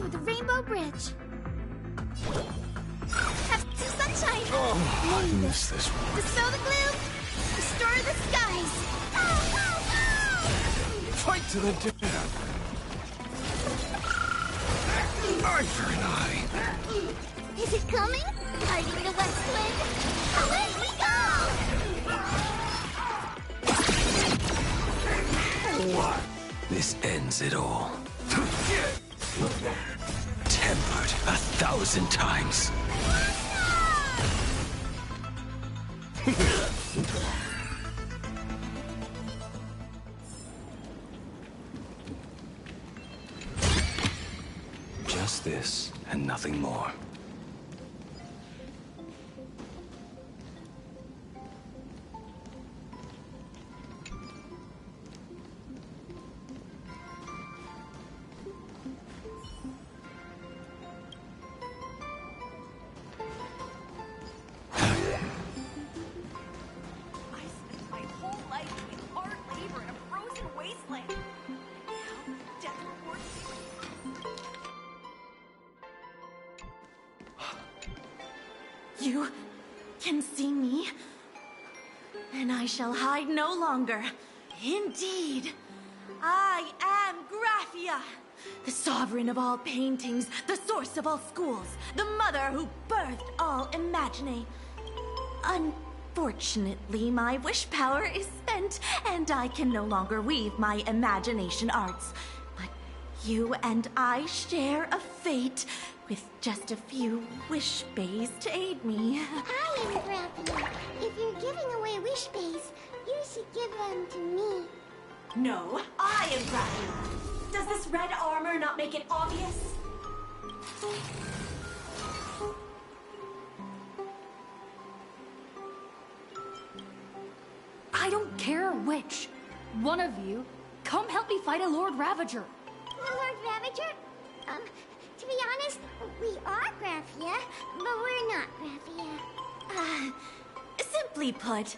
through the Rainbow Bridge. Have some sunshine. Oh, I miss this one. Dispel the gloom. Restore the skies. Fight to the death. Eye for an eye. Is it coming? Fighting the west wind. Away we go! What? This ends it all. Tempered 1,000 times. Just this and nothing more. You can see me, and I shall hide no longer. Indeed, I am Graphia, the sovereign of all paintings, the source of all schools, the mother who birthed all Imagine. Unfortunately, my wish power is spent, and I can no longer weave my imagination arts. But you and I share a fate, with just a few wish bays to aid me. I am Graphia. If you're giving away wish bays, you should give them to me. No, I am Graphia. Does this red armor not make it obvious? I don't care which. One of you, come help me fight a Lord Ravager. The Lord Ravager? To be honest, we are Graphia, but we're not Graphia. Simply put,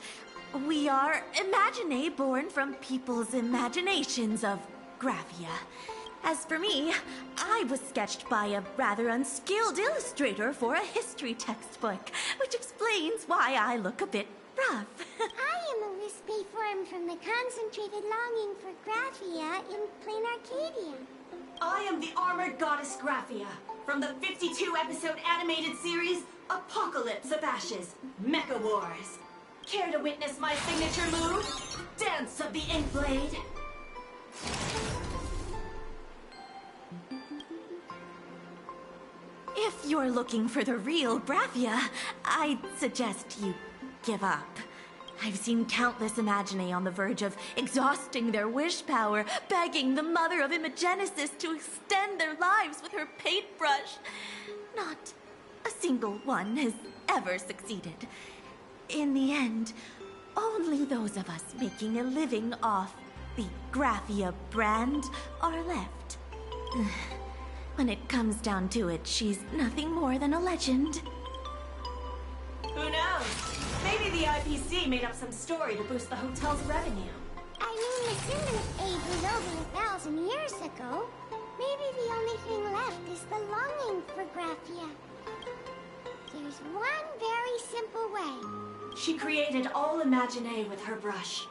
we are Imagine born from people's imaginations of Graphia. As for me, I was sketched by a rather unskilled illustrator for a history textbook, which explains why I look a bit rough. I am a wispy form from the concentrated longing for Graphia in plain Arcadia. I am the armored goddess Graphia, from the 52-episode animated series Apocalypse of Ashes, Mecha Wars. Care to witness my signature move? Dance of the Inkblade. If you're looking for the real Graphia, I'd suggest you give up. I've seen countless Imagine on the verge of exhausting their wish power, begging the mother of Imagenesis to extend their lives with her paintbrush. Not a single one has ever succeeded. In the end, only those of us making a living off the Graphia brand are left. When it comes down to it, she's nothing more than a legend. Who knows? Maybe the IPC made up some story to boost the hotel's revenue. I mean, the Symbol's age was over 1,000 years ago. Maybe the only thing left is the longing for Graphia. There's one very simple way. She created all Imagine with her brush.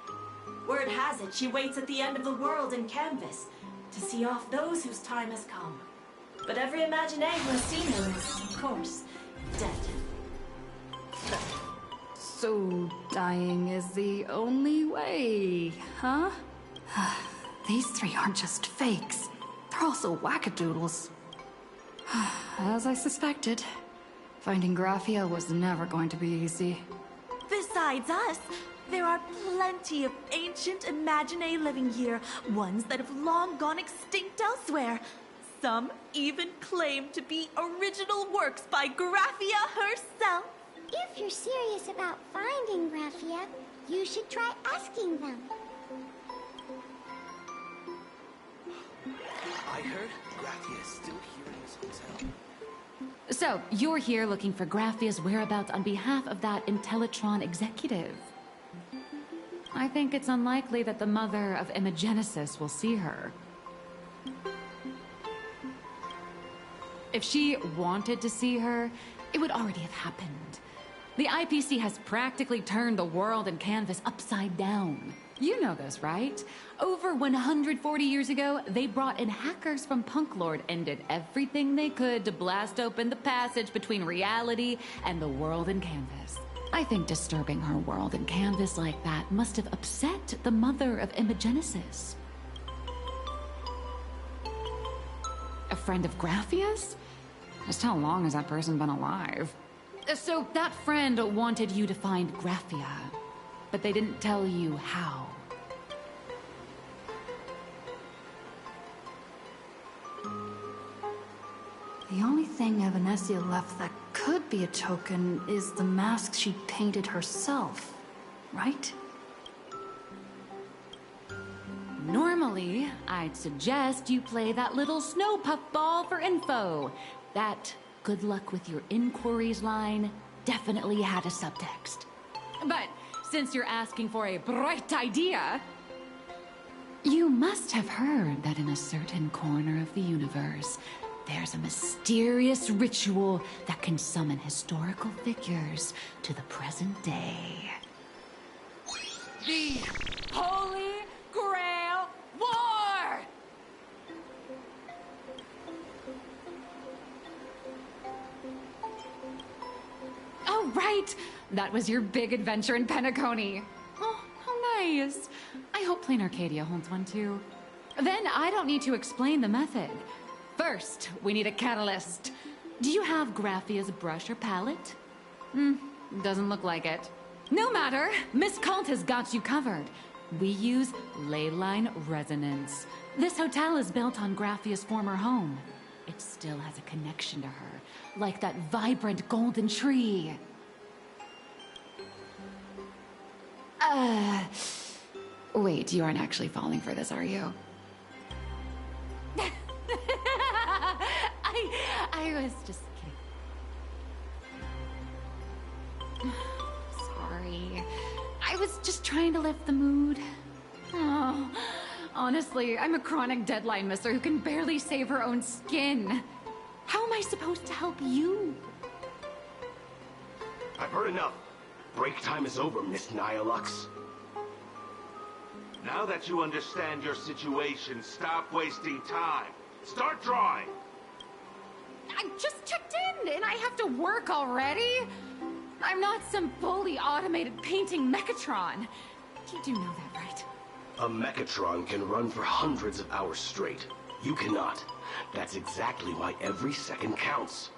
Word has it she waits at the end of the world in canvas to see off those whose time has come. But every Imagine who has seen her is, of course, dead. So dying is the only way, huh? These three aren't just fakes. They're also wackadoodles. As I suspected, finding Graphia was never going to be easy. Besides us, there are plenty of ancient Imagine living here, ones that have long gone extinct elsewhere. Some even claim to be original works by Graphia herself. If you're serious about finding Graphia, you should try asking them. I heard Graphia is still here in this hotel. So, you're here looking for Graphia's whereabouts on behalf of that Intellitron executive. I think it's unlikely that the mother of Imagenesis will see her. If she wanted to see her, it would already have happened. The IPC has practically turned the world and canvas upside down. You know this, right? Over 140 years ago, they brought in hackers from Punklord and did everything they could to blast open the passage between reality and the world and canvas. I think disturbing her world and canvas like that must have upset the mother of Imogenesis. A friend of Graphia's? Just how long has that person been alive? So that friend wanted you to find Graphia, but they didn't tell you how. The only thing Evanesia left that could be a token is the mask she painted herself, right? Normally, I'd suggest you play that little snow puffball for info. That good luck with your inquiries line definitely had a subtext. But since you're asking for a bright idea, you must have heard that in a certain corner of the universe, there's a mysterious ritual that can summon historical figures to the present day. The Holy Grail War! Oh, right! That was your big adventure in Penacony. Oh, how nice. I hope Plain Arcadia holds one too. Then I don't need to explain the method. First, we need a catalyst. Do you have Graphia's brush or palette? Doesn't look like it. No matter, Miss Kalt has got you covered. We use ley line resonance. This hotel is built on Graphia's former home. It still has a connection to her, like that vibrant golden tree. Wait, you aren't actually falling for this, are you? I was just kidding. Sorry. I was just trying to lift the mood. Oh, honestly, I'm a chronic deadline misser who can barely save her own skin. How am I supposed to help you? I've heard enough. Break time is over, Miss Nihilux. Now that you understand your situation, stop wasting time. Start drawing! I just checked in, and I have to work already? I'm not some fully automated painting Mechatron. You do know that, right? A Mechatron can run for hundreds of hours straight. You cannot. That's exactly why every second counts.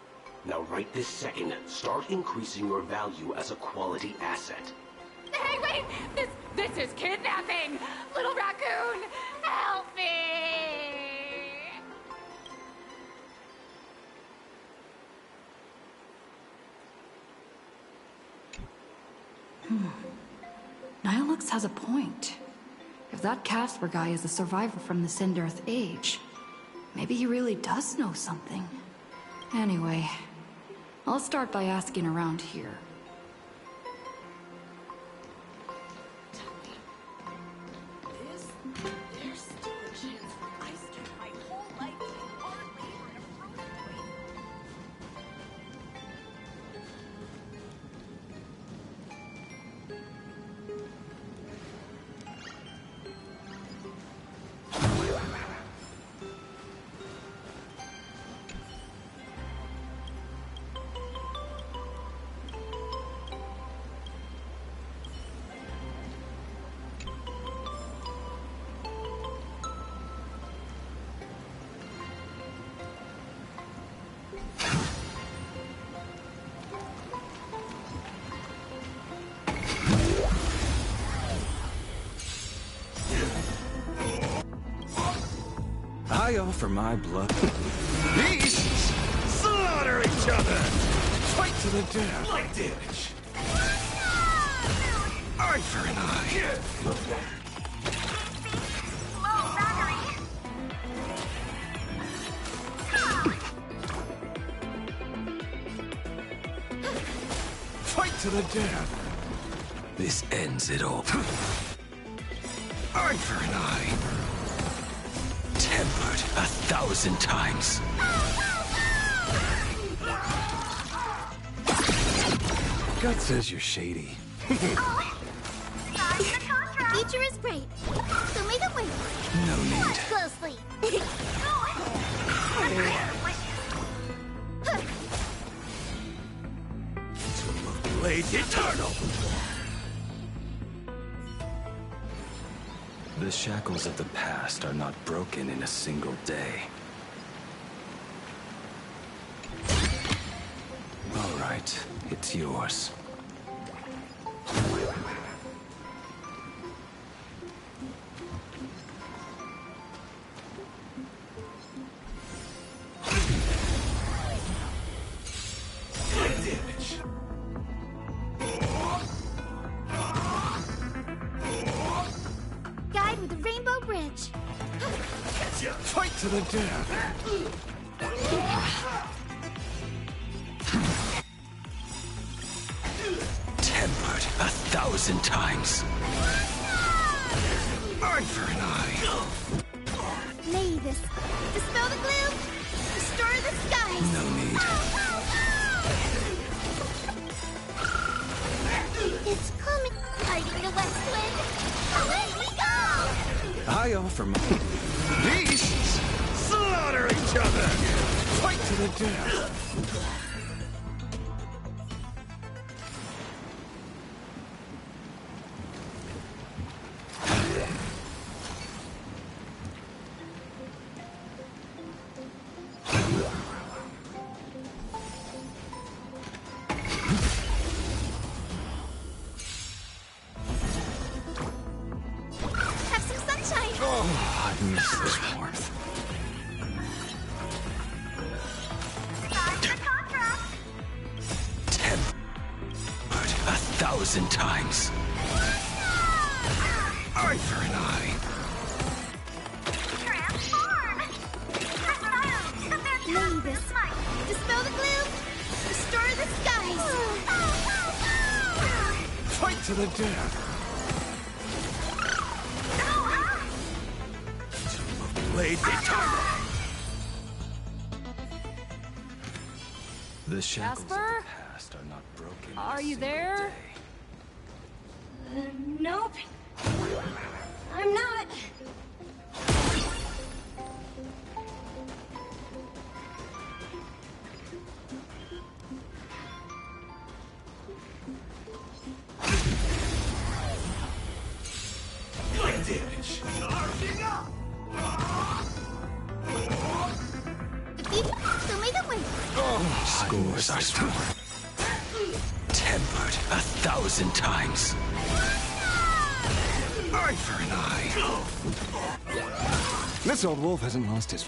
Now right this second, start increasing your value as a quality asset. Hey, wait! This is kidnapping! Little raccoon, help me! Nihilux has a point. If that Casper guy is a survivor from the Sindarth Age, maybe he really does know something. Anyway, I'll start by asking around here. There's still a chance I spent my whole life doing hard labor in a frozen place. I offer my blood. Beasts slaughter each other! Fight to the death! Light damage! Eye for an eye! Fight to the death! This ends it all. Eye for an eye! Tempered 1,000 times. Gut says you're shady. The future is bright. So may the wind No need. watch closely. Blade eternal! The shackles of the past are not broken in a single day. All right, it's yours. Guide with the rainbow bridge. Fight to the death! Tempered 1,000 times. Eye for an eye. May this dispel the gloom, restore the skies. No need. It's coming. Fighting the west wind. Away we go! I offer my... Beasts! Slaughter each other! Fight to the death! Have some sunshine. Oh, I miss this warmth. Tempered 1,000 times. Eye for an eye. May this dispel the gloom, restore the skies. Fight to the death. Blade eternal. The shackles of Jasper? the past are not broken. in a Are you single there? day. Nope. I'm not. So may the wind. Scores are strong. Tempered 1,000 times. Eye for an eye. This old wolf hasn't lost his...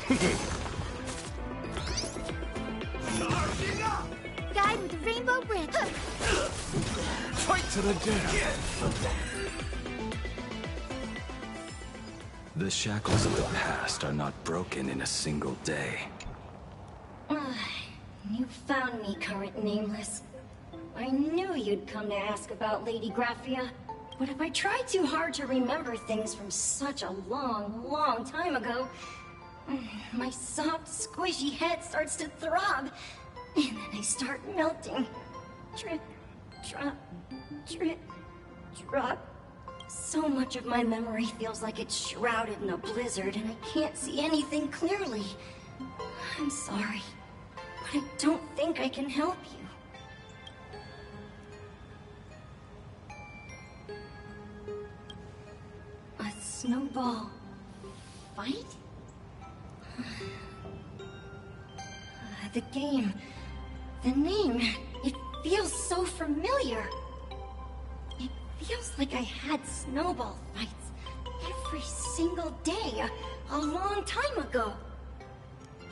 Guide with the rainbow bridge. Fight to the death. The shackles of the past are not broken in a single day. You found me, current nameless. I knew you'd come to ask about Lady Graphia. But if I try too hard to remember things from such a long, long time ago, my soft, squishy head starts to throb. And then I start melting. Drip, drop, drip, drop. So much of my memory feels like it's shrouded in a blizzard, and I can't see anything clearly. I'm sorry, but I don't think I can help you. A snowball fight? The game, the name, it feels so familiar. It feels like I had snowball fights every single day a long time ago.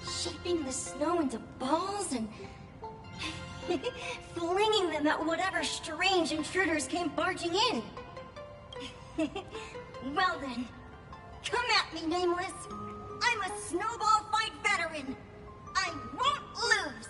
Shaping the snow into balls and flinging them at whatever strange intruders came barging in. Well then, come at me, Nameless. I'm a snowball fight veteran. I won't lose.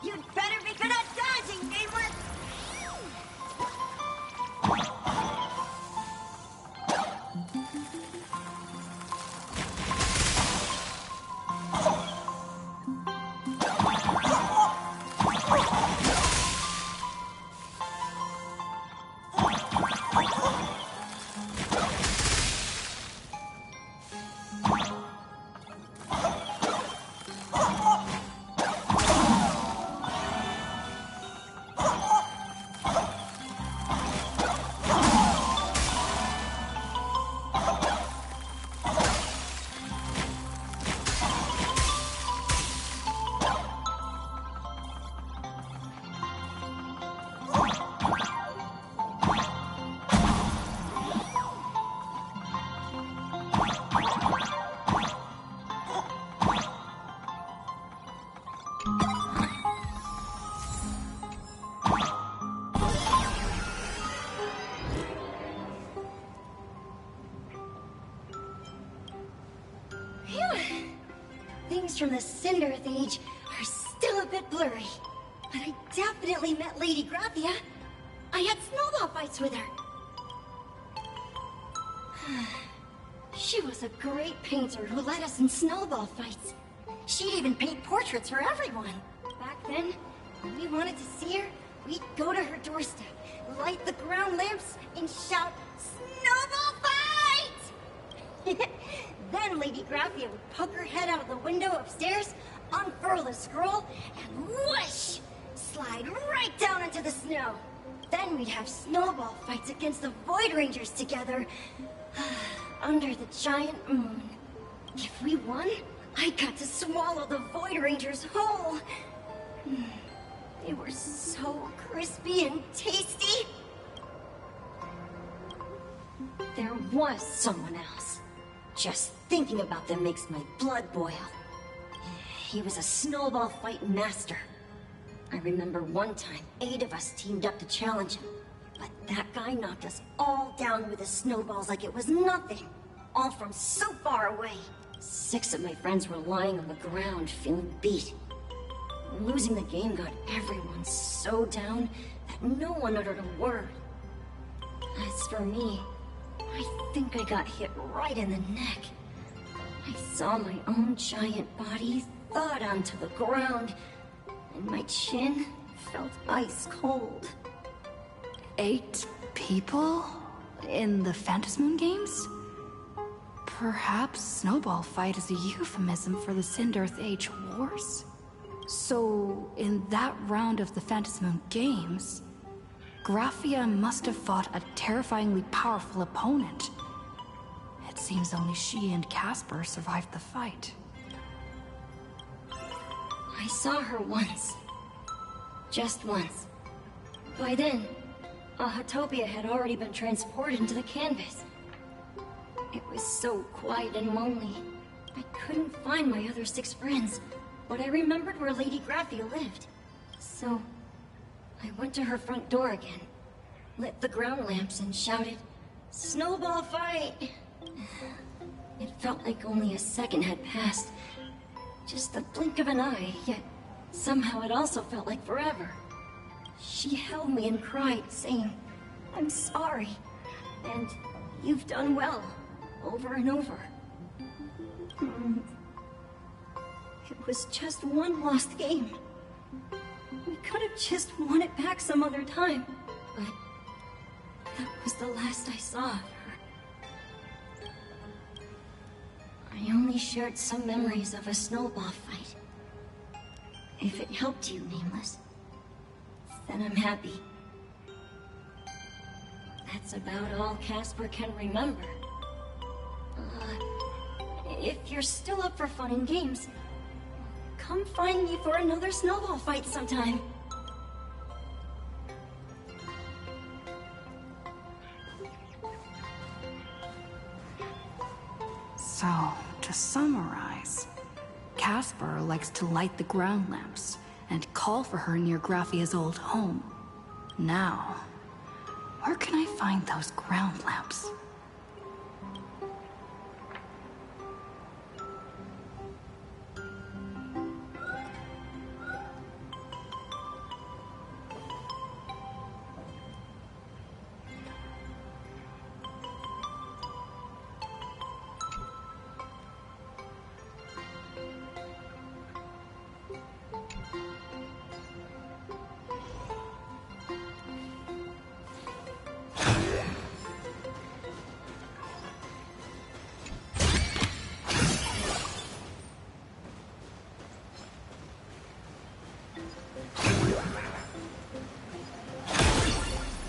You'd better be good at dodging, Nameless! Things from the Cinderth Age are still a bit blurry. But I definitely met Lady Graphia. I had snowball fights with her. She was a great painter who led us in snowball fights. She'd even paint portraits for everyone. Back then, when we wanted to see her, we'd go to her doorstep, light the ground lamps, and shout, "Snowball fight!" Then Lady Graphia would poke her head out of the window upstairs, unfurl the scroll, and whoosh! Slide right down into the snow. Then we'd have snowball fights against the Void Rangers together, under the giant moon. If we won, I got to swallow the Void Rangers whole. They were so crispy and tasty. There was someone else. Just thinking about them makes my blood boil. He was a snowball fight master. I remember one time, 8 of us teamed up to challenge him. But that guy knocked us all down with his snowballs like it was nothing. All from so far away. 6 of my friends were lying on the ground, feeling beat. Losing the game got everyone so down that no one uttered a word. As for me, I think I got hit right in the neck. I saw my own giant body thud onto the ground, and my chin felt ice cold. 8 people? In the Phantasmoon games? Perhaps Snowball Fight is a euphemism for the Cinderth Age Wars? So, in that round of the Phantasmoon games, Graphia must have fought a terrifyingly powerful opponent. It seems only she and Casper survived the fight. I I saw her once. Just once. By then, Ahatopia had already been transported into the canvas. It was so quiet and lonely. I couldn't find my other 6 friends, but I remembered where Lady Graphia lived. So, I went to her front door again, lit the ground lamps and shouted, "Snowball fight!" It felt like only a second had passed. Just the blink of an eye, yet somehow it also felt like forever. She held me and cried, saying, "I'm sorry, and you've done well," over and over. It was just one lost game. We could have just won it back some other time, but that was the last I saw of her. I only shared some memories of a snowball fight. If it helped you, Nameless, then I'm happy. That's about all Casper can remember. If you're still up for fun and games, come find me for another snowball fight sometime. So, to summarize, Casper likes to light the ground lamps and call for her near Graphia's old home. Now, where can I find those ground lamps?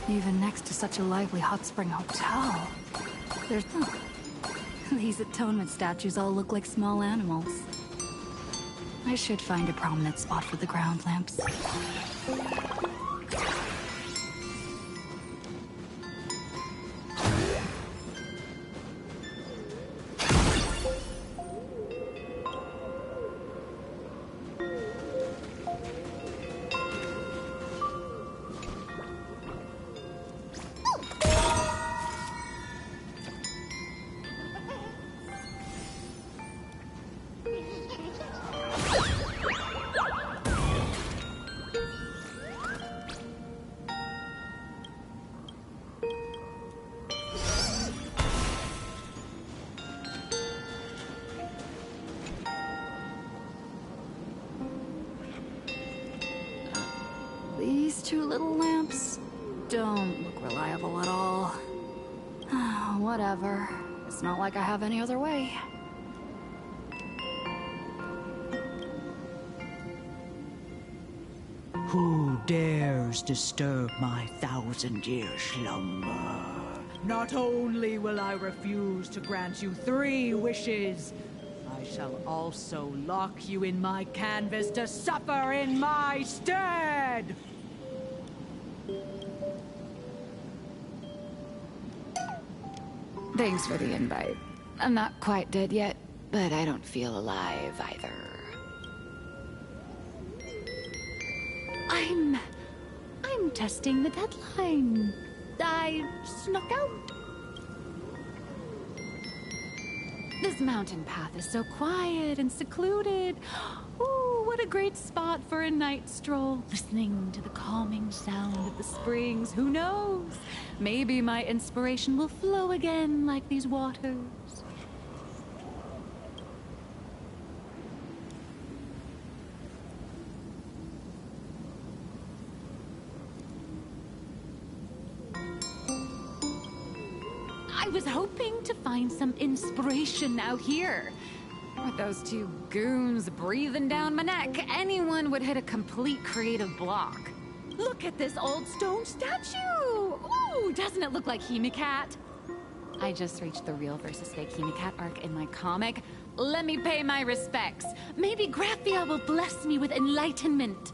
Even next to such a lively hot spring hotel, there's... These atonement statues all look like small animals. I should find a prominent spot for the ground lamps. These 2 little lamps don't look reliable at all. Whatever. It's not like I have any other way. Who dares disturb my 1,000-year slumber? Not only will I refuse to grant you 3 wishes, I shall also lock you in my canvas to suffer in my stead! Thanks for the invite. I'm not quite dead yet, but I don't feel alive either. I'm testing the deadline. I snuck out. This mountain path is so quiet and secluded. Ooh, what a great spot for a night stroll. Listening to the calming sound of the springs. Who knows? Maybe my inspiration will flow again like these waters. I was hoping to find some inspiration out here. With those 2 goons breathing down my neck, anyone would hit a complete creative block. Look at this old stone statue! Ooh, doesn't it look like Hemicat? I just reached the real versus fake Hemicat arc in my comic. let me pay my respects. Maybe Graphia will bless me with enlightenment.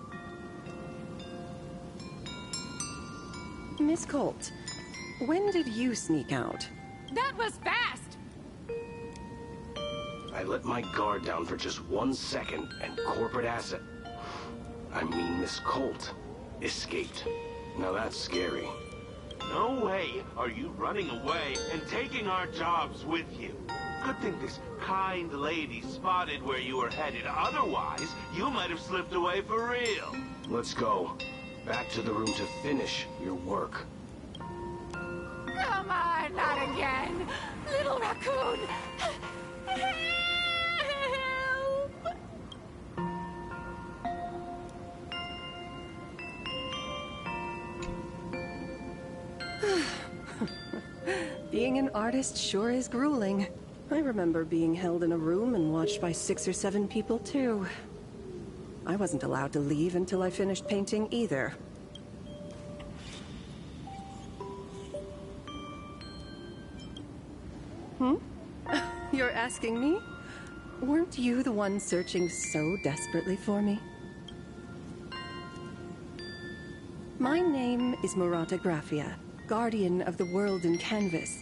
Miss Colt, when did you sneak out? That was fast! I let my guard down for just 1 second, and corporate asset, I mean Miss Colt, escaped. Now that's scary. No way are you running away and taking our jobs with you. Good thing this kind lady spotted where you were headed. Otherwise, you might have slipped away for real. Let's go. Back to the room to finish your work. Come on, not again! Little raccoon! Help! Being an artist sure is grueling. I remember being held in a room and watched by 6 or 7 people, too. I wasn't allowed to leave until I finished painting either. You're asking me? Weren't you the one searching so desperately for me? My name is Murata Graphia, guardian of the world in canvas.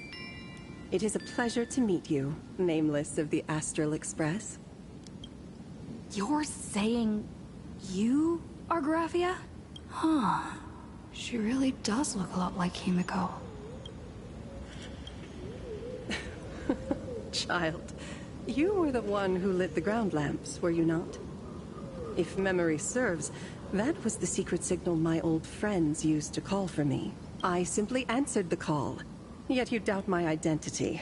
It is a pleasure to meet you, nameless of the Astral Express. You're saying you are Graphia? Huh. She really does look a lot like Himiko. Child, you were the one who lit the ground lamps, were you not? If memory serves, that was the secret signal my old friends used to call for me. I simply answered the call, yet you doubt my identity.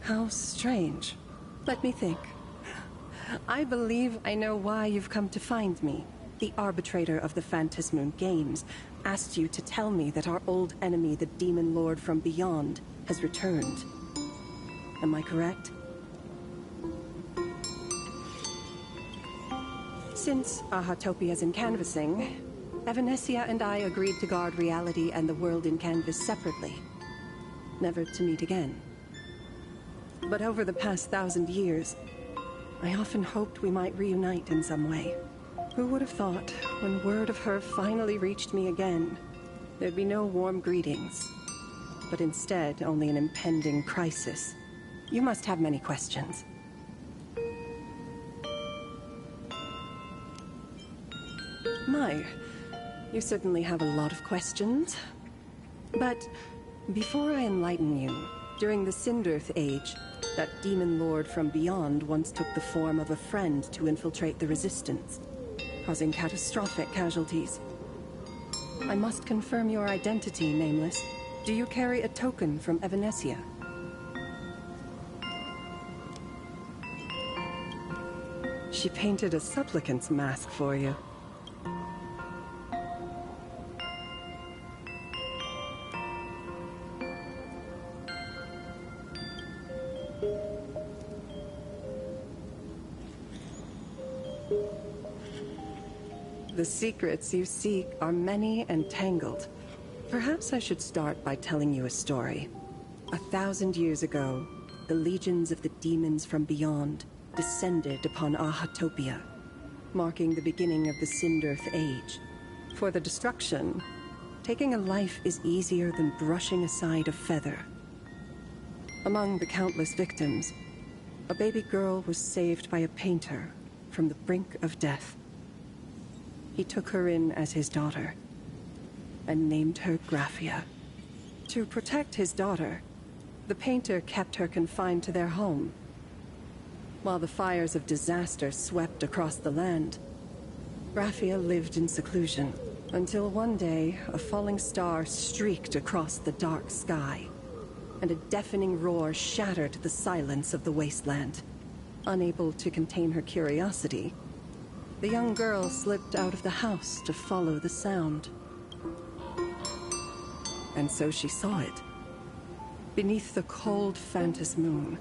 How strange. Let me think. I believe I know why you've come to find me. The arbitrator of the Phantasmoon Games asked you to tell me that our old enemy, the Demon Lord from Beyond, has returned. Am I correct? Since Ahatopia's in canvassing, Evanesia and I agreed to guard reality and the world in canvas separately, never to meet again. But over the past 1,000 years, I often hoped we might reunite in some way. Who would have thought, when word of her finally reached me again, there'd be no warm greetings, but instead only an impending crisis. You must have many questions. My, you certainly have a lot of questions. But before I enlighten you, during the Cinderth Age, that demon lord from beyond once took the form of a friend to infiltrate the Resistance, causing catastrophic casualties. I must confirm your identity, Nameless. Do you carry a token from Evanesia? She painted a supplicant's mask for you. The secrets you seek are many and tangled. Perhaps I should start by telling you a story. 1,000 years ago, the legions of the demons from beyond descended upon Ahatopia, marking the beginning of the Cinderth Age. For the destruction, taking a life is easier than brushing aside a feather. Among the countless victims, a baby girl was saved by a painter from the brink of death. He took her in as his daughter and named her Graphia. To protect his daughter, the painter kept her confined to their home. While the fires of disaster swept across the land, Graphia lived in seclusion until one day a falling star streaked across the dark sky, and a deafening roar shattered the silence of the wasteland. Unable to contain her curiosity, the young girl slipped out of the house to follow the sound. And so she saw it. Beneath the cold Phantasmoon,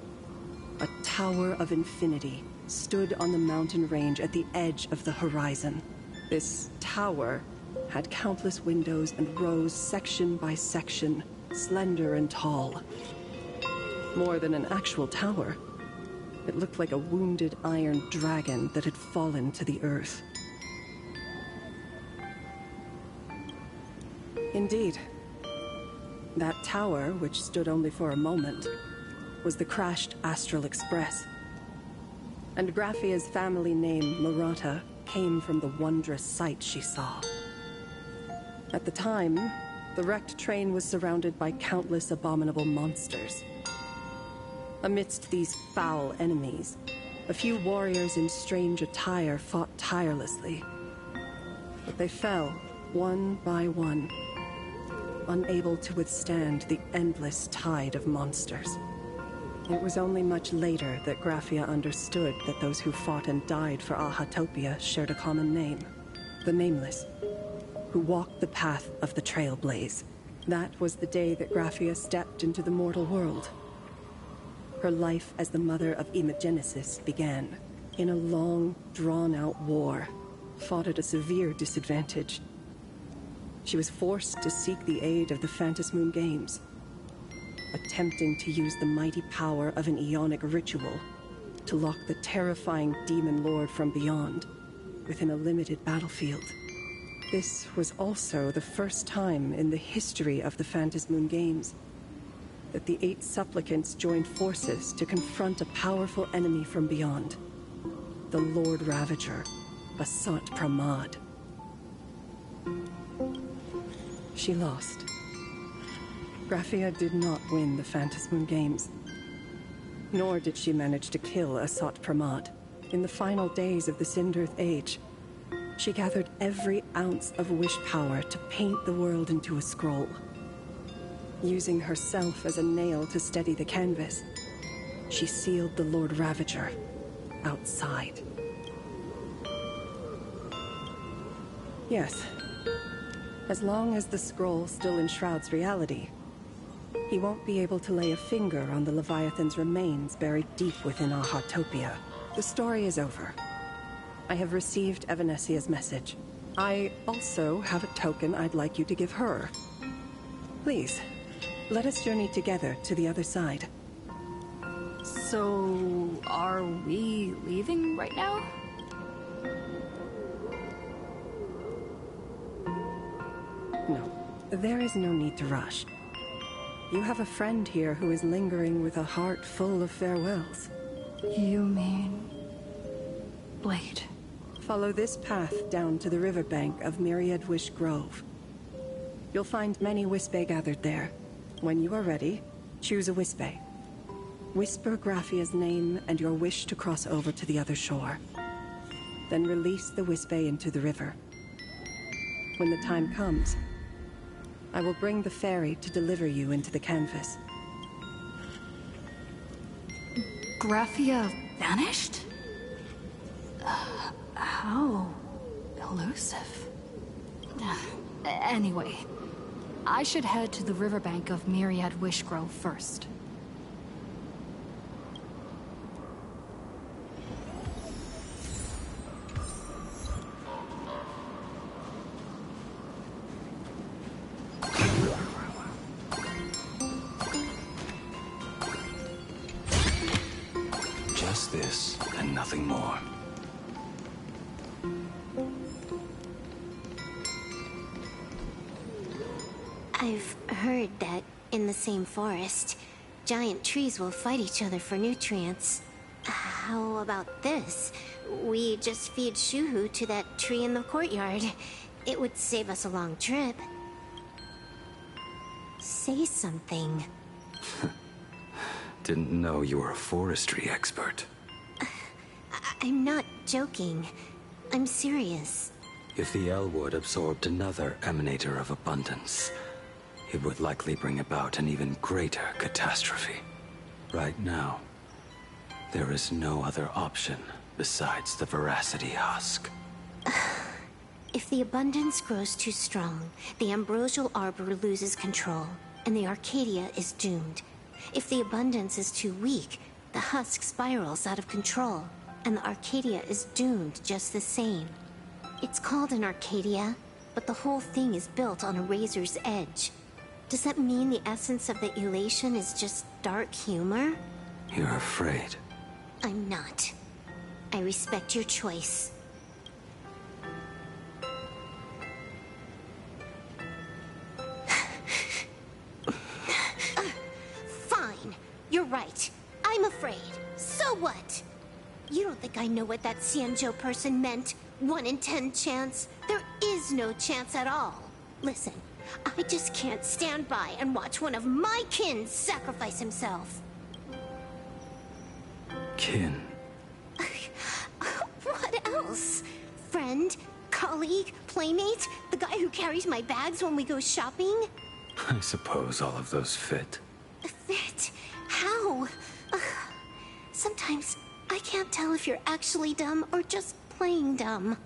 a tower of infinity stood on the mountain range at the edge of the horizon. This tower had countless windows and rose section by section, slender and tall. More than an actual tower, It looked like a wounded iron dragon that had fallen to the earth. Indeed. That tower, which stood only for a moment, was the crashed Astral Express. And Graphia's family name, Murata, came from the wondrous sight she saw. At the time, the wrecked train was surrounded by countless abominable monsters. Amidst these foul enemies, a few warriors in strange attire fought tirelessly. But they fell, one by one, unable to withstand the endless tide of monsters. It was only much later that Graphia understood that those who fought and died for Ahatopia shared a common name, the Nameless, who walked the path of the Trailblaze. That was the day that Graphia stepped into the mortal world. Her life as the mother of Imogenesis began, in a long, drawn-out war, fought at a severe disadvantage. She was forced to seek the aid of the Phantasmoon Games, attempting to use the mighty power of an Aeonic ritual to lock the terrifying Demon Lord from beyond within a limited battlefield. This was also the first time in the history of the Phantasmoon Games that the 8 supplicants joined forces to confront a powerful enemy from beyond, the Lord Ravager, Basant Pramad. She lost. Graphia did not win the Phantasmoon Games, nor did she manage to kill Asat Pramad. In the final days of the Sindirth Age, she gathered every ounce of wish power to paint the world into a scroll. Using herself as a nail to steady the canvas, she sealed the Lord Ravager outside. Yes, as long as the scroll still enshrouds reality, he won't be able to lay a finger on the Leviathan's remains buried deep within Ahatopia. The story is over. I have received Evanesia's message. I also have a token I'd like you to give her. Please, let us journey together to the other side. So, are we leaving right now? No, there is no need to rush. You have a friend here who is lingering with a heart full of farewells. You mean... Blade? Follow this path down to the riverbank of Myriad Wish Grove. You'll find many Wispe gathered there. When you are ready, choose a Wispe. Whisper Graphia's name and your wish to cross over to the other shore. Then release the Wispe into the river. When the time comes, I will bring the ferry to deliver you into the canvas. Graphia vanished? How elusive. Anyway, I should head to the riverbank of Myriad Wishgrove first. Just this, and nothing more. I've heard that in the same forest, giant trees will fight each other for nutrients. How about this? We just feed Shuhu to that tree in the courtyard. It would save us a long trip. Say something. Didn't know you were a forestry expert. I'm not joking. I'm serious. If the Elwood absorbed another emanator of abundance, it would likely bring about an even greater catastrophe. Right now, there is no other option besides the Veracity Husk. If the abundance grows too strong, the Ambrosial Arbor loses control, and the Arcadia is doomed. If the abundance is too weak, the husk spirals out of control, and the Arcadia is doomed just the same. It's called an Arcadia, but the whole thing is built on a razor's edge. Does that mean the essence of the elation is just dark humor? You're afraid. I'm not. I respect your choice. Fine. You're right. I'm afraid. So what? You don't think I know what that Xianzhou person meant? 1 in 10 chance? There is no chance at all. Listen, I just can't stand by and watch one of my kin sacrifice himself. Kin. What else? Friend? Colleague? Playmate? The guy who carries my bags when we go shopping? I suppose all of those fit. Fit? How? Sometimes I can't tell if you're actually dumb or just playing dumb.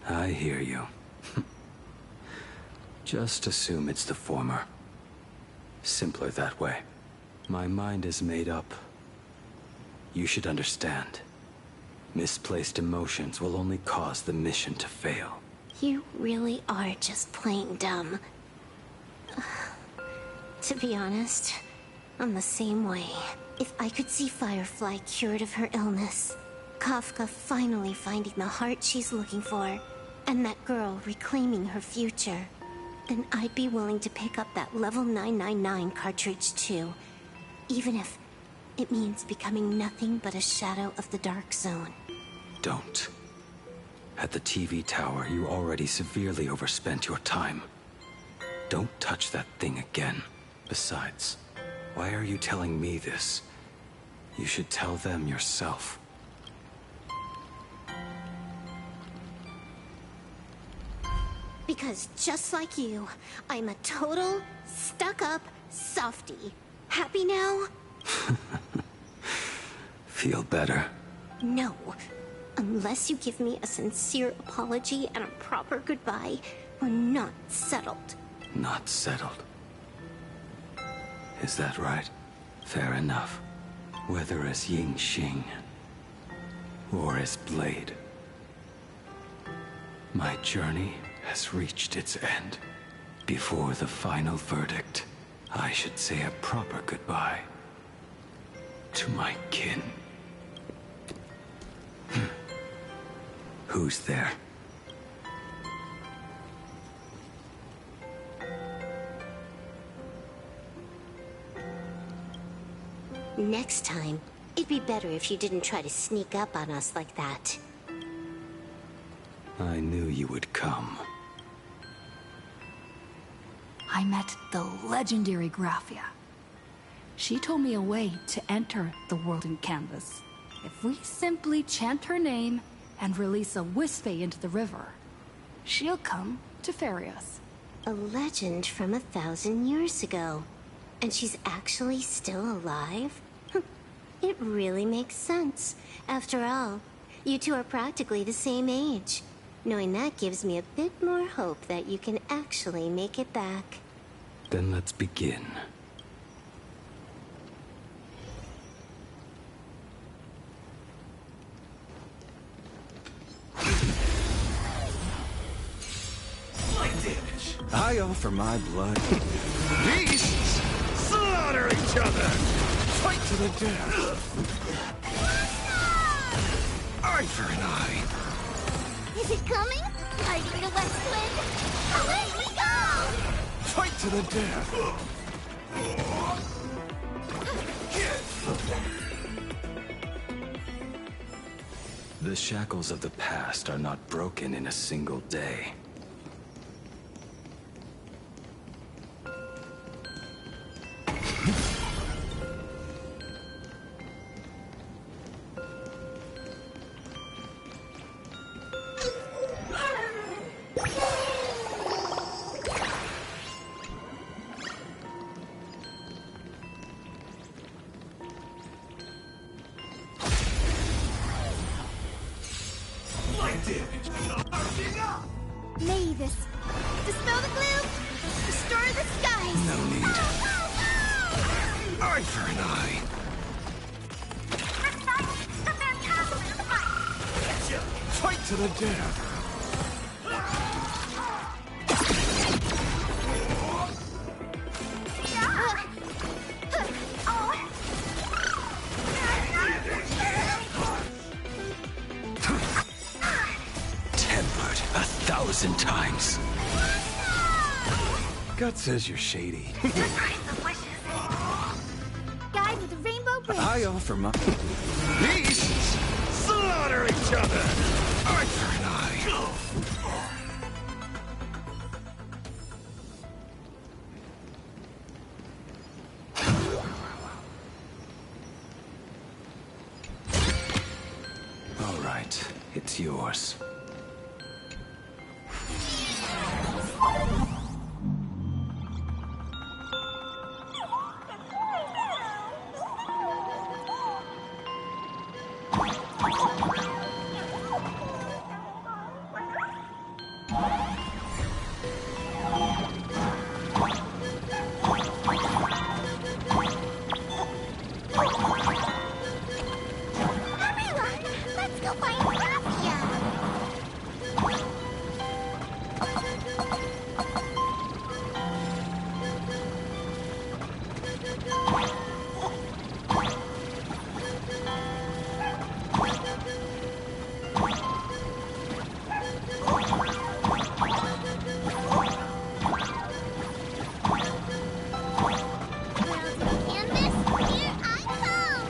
I hear you. Just assume it's the former. Simpler that way. My mind is made up. You should understand. Misplaced emotions will only cause the mission to fail. You really are just playing dumb. To be honest, I'm the same way. If I could see Firefly cured of her illness, Kafka finally finding the heart she's looking for, and that girl reclaiming her future, then I'd be willing to pick up that level 999 cartridge too, even if it means becoming nothing but a shadow of the Dark Zone. Don't. At the TV tower, you already severely overspent your time. Don't touch that thing again. Besides, why are you telling me this? You should tell them yourself. Because just like you, I'm a total, stuck-up softie. Happy now? Feel better? No. Unless you give me a sincere apology and a proper goodbye, we're not settled. Not settled. Is that right? Fair enough. Whether as Ying Xing or as Blade, my journey has reached its end. Before the final verdict, I should say a proper goodbye to my kin. Who's there? Next time, it'd be better if you didn't try to sneak up on us like that. I knew you would come. I met the legendary Graphia. She told me a way to enter the world in canvas. If we simply chant her name and release a Wispe into the river, she'll come to ferry us. A legend from 1,000 years ago. And she's actually still alive? It really makes sense. After all, you two are practically the same age. Knowing that gives me a bit more hope that you can actually make it back. Then let's begin. I offer my blood. Beasts slaughter each other. Fight to the death. Eye for an eye. Is it coming? Fighting the West Wind? Away we go! Fight to the death. The shackles of the past are not broken in a single day. Mavis, dispel the gloom! Restore the skies! No need. Eye for an eye. Fight to the death. tempered 1,000 times. Gut says you're shady. Guide with the rainbow bridge. I offer my... Beasts slaughter each other! Arthur and I... All right, it's yours. Everyone, let's go find Graphia. World of Canvas, here I come.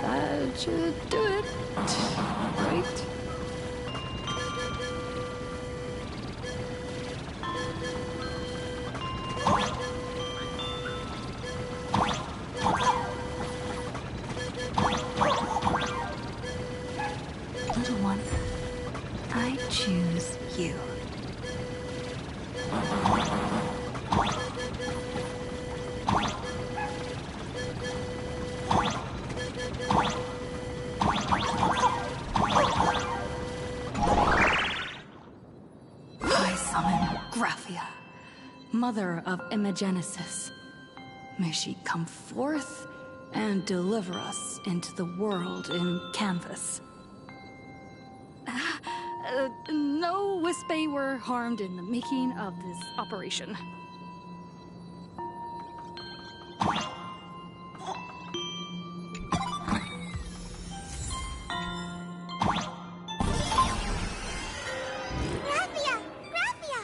That should do it. Right? Little one, I choose you. I summon Graphia, mother of Imagenesis. May she come forth and deliver us into the world in canvas. No Wispe were harmed in the making of this operation. Graphia! Graphia!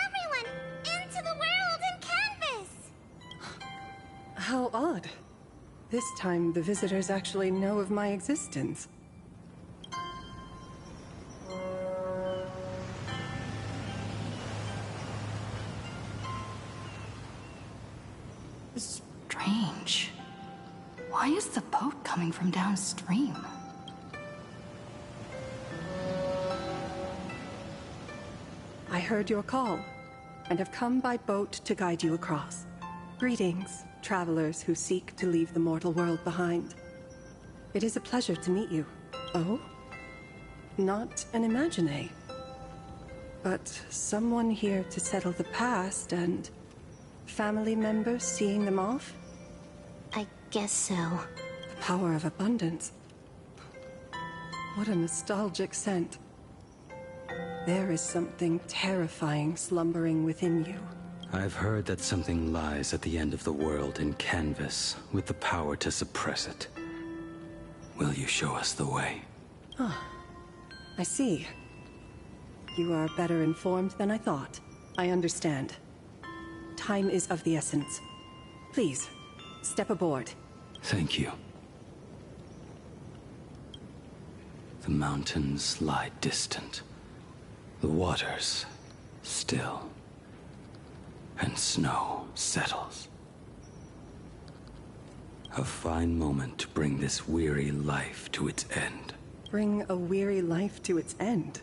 Everyone, into the world in canvas! How odd. This time, the visitors actually know of my existence. Strange. Why is the boat coming from downstream? I heard your call, and have come by boat to guide you across. Greetings, travelers who seek to leave the mortal world behind. It is a pleasure to meet you. Oh? Not an Imagine, but someone here to settle the past and family members seeing them off? I guess so. The power of abundance. What a nostalgic scent. There is something terrifying slumbering within you. I've heard that something lies at the end of the world in canvas, with the power to suppress it. Will you show us the way? I see. You are better informed than I thought. I understand. Time is of the essence. Please, step aboard. Thank you. The mountains lie distant. The waters still. And snow settles. A fine moment to bring this weary life to its end. Bring a weary life to its end.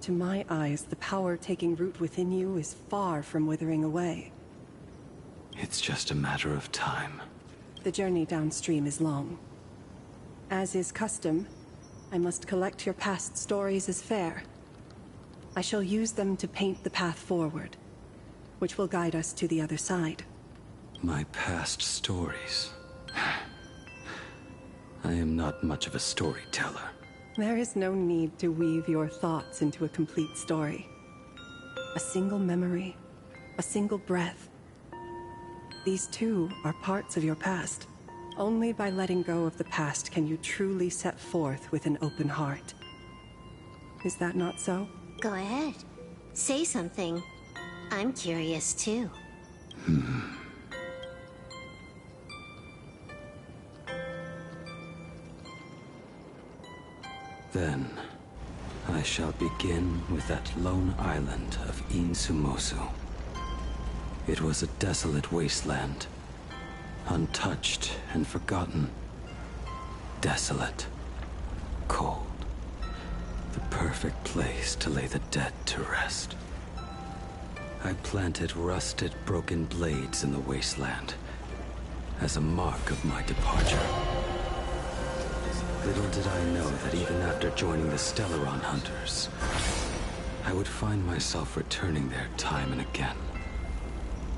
To my eyes, the power taking root within you is far from withering away. It's just a matter of time. The journey downstream is long. As is custom, I must collect your past stories as fare. I shall use them to paint the path forward, which will guide us to the other side. My past stories. I am not much of a storyteller. There is no need to weave your thoughts into a complete story. A single memory, a single breath. These too are parts of your past. Only by letting go of the past can you truly set forth with an open heart. Is that not so? Go ahead. Say something. I'm curious too. Then, I shall begin with that lone island of Insumosu. It was a desolate wasteland, untouched and forgotten. Desolate, cold, the perfect place to lay the dead to rest. I planted rusted, broken blades in the wasteland as a mark of my departure. Little did I know that even after joining the Stellaron Hunters, I would find myself returning there time and again,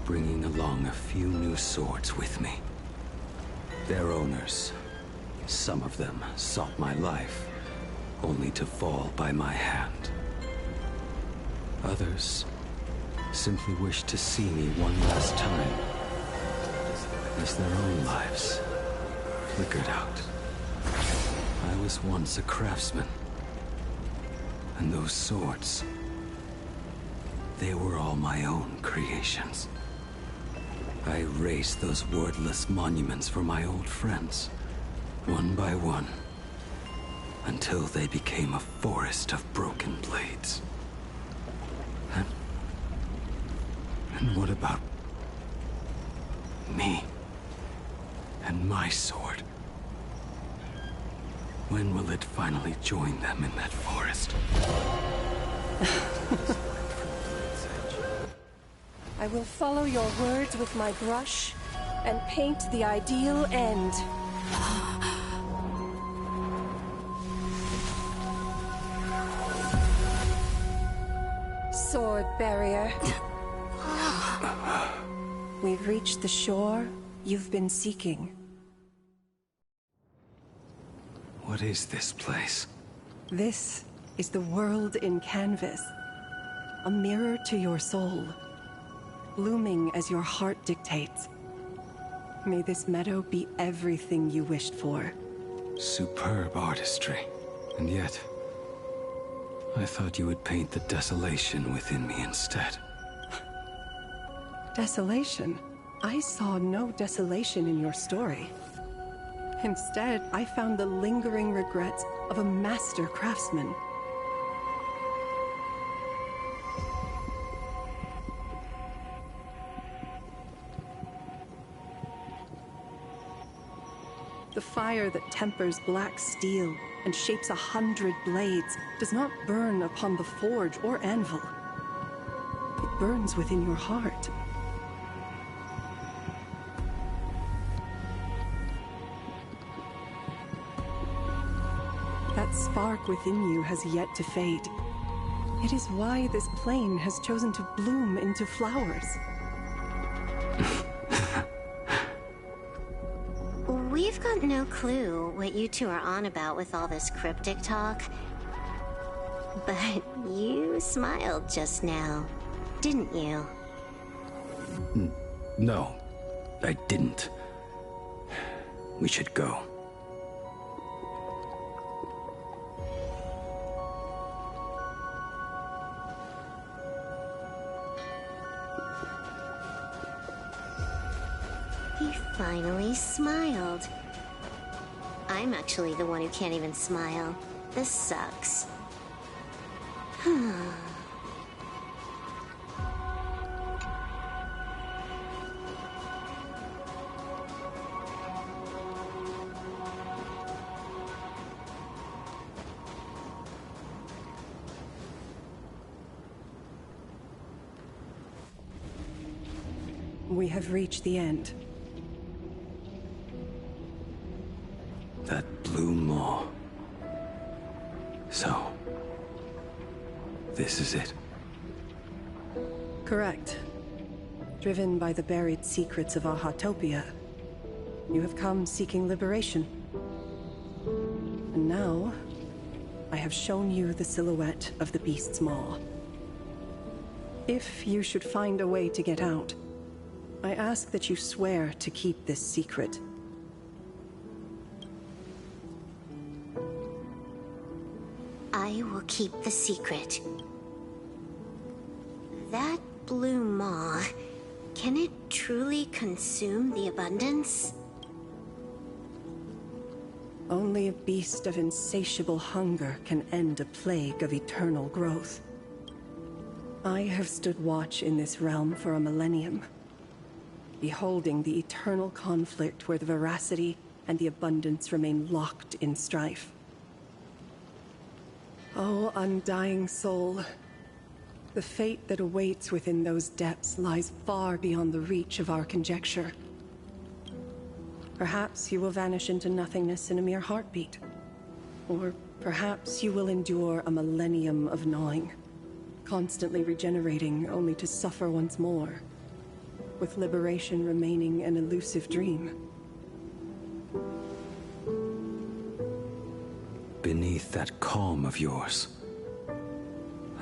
bringing along a few new swords with me. Their owners, some of them sought my life, only to fall by my hand. Others simply wished to see me one last time, as their own lives flickered out. I was once a craftsman, and those swords, they were all my own creations. I raised those wordless monuments for my old friends, one by one, until they became a forest of broken blades. And what about me and my sword? When will it finally join them in that forest? I will follow your words with my brush and paint the ideal end. Sword barrier. We've reached the shore you've been seeking. What is this place? This is the world in canvas. A mirror to your soul, blooming as your heart dictates. May this meadow be everything you wished for. Superb artistry. And yet, I thought you would paint the desolation within me instead. Desolation? I saw no desolation in your story. Instead, I found the lingering regrets of a master craftsman. The fire that tempers black steel and shapes 100 blades does not burn upon the forge or anvil. It burns within your heart. That spark within you has yet to fade. It is why this plane has chosen to bloom into flowers. We've got no clue what you two are on about with all this cryptic talk. But you smiled just now, didn't you? No, I didn't. We should go. He finally smiled. I'm actually the one who can't even smile. This sucks. We have reached the end. That blue maw. So, this is it? Correct. Driven by the buried secrets of Ahatopia, you have come seeking liberation. And now, I have shown you the silhouette of the beast's maw. If you should find a way to get out, I ask that you swear to keep this secret. I will keep the secret. That blue maw, can it truly consume the abundance? Only a beast of insatiable hunger can end a plague of eternal growth. I have stood watch in this realm for a millennium, beholding the eternal conflict where the veracity and the abundance remain locked in strife. Oh, undying soul, the fate that awaits within those depths lies far beyond the reach of our conjecture. Perhaps you will vanish into nothingness in a mere heartbeat. Or perhaps you will endure a millennium of gnawing, constantly regenerating only to suffer once more, with liberation remaining an elusive dream. Beneath that calm of yours,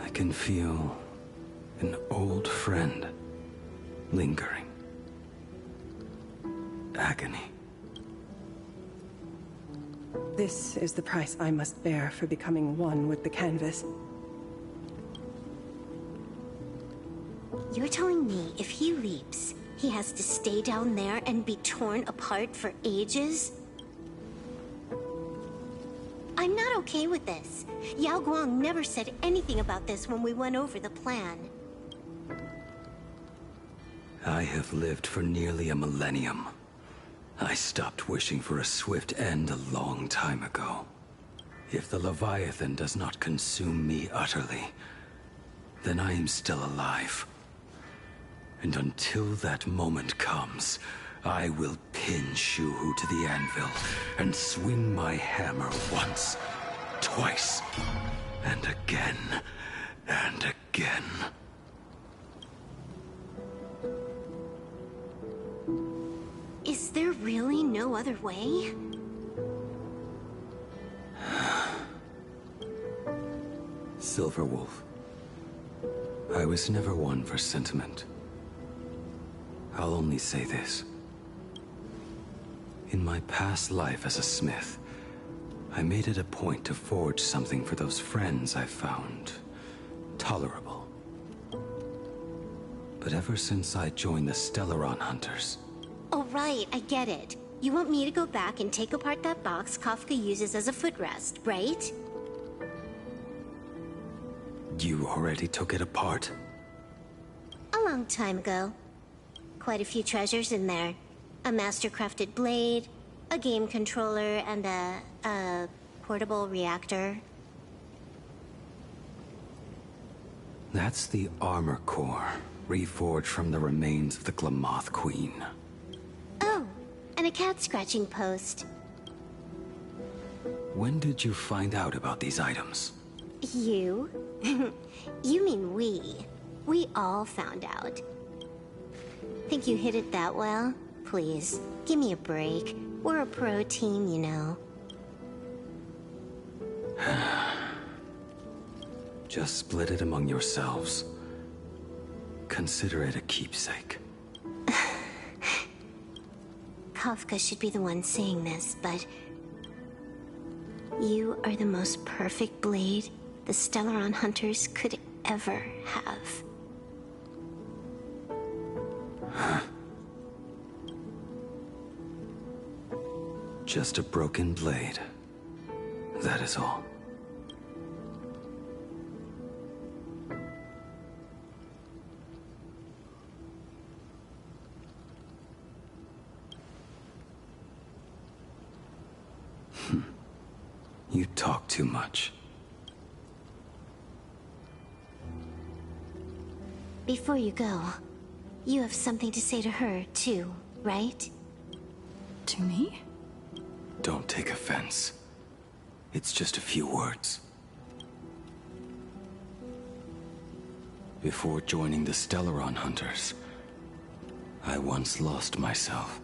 I can feel an old friend lingering. Agony. This is the price I must bear for becoming one with the canvas. You're telling me if he leaps, he has to stay down there and be torn apart for ages? I'm not okay with this. Yao Guang never said anything about this when we went over the plan. I have lived for nearly a millennium. I stopped wishing for a swift end a long time ago. If the Leviathan does not consume me utterly, then I am still alive. And until that moment comes, I will pin Shuhu to the anvil and swing my hammer once, twice, and again, and again. Is there really no other way? Silverwolf, I was never one for sentiment. I'll only say this. In my past life as a smith, I made it a point to forge something for those friends I found tolerable. But ever since I joined the Stellaron Hunters... Oh right, I get it. You want me to go back and take apart that box Kafka uses as a footrest, right? You already took it apart? A long time ago. Quite a few treasures in there. A master-crafted blade, a game controller, and a portable reactor. That's the armor core, reforged from the remains of the Glamoth Queen. Oh, and a cat-scratching post. When did you find out about these items? You? You mean we. We all found out. Think you hid it that well? Please, give me a break. We're a pro team, you know. Just split it among yourselves. Consider it a keepsake. Kafka should be the one saying this, but... You are the most perfect blade the Stellaron Hunters could ever have. Just a broken blade. That is all. You talk too much. Before you go, You have something to say to her, too, right? To me? Don't take offense. It's just a few words. Before joining the Stellaron Hunters, I once lost myself.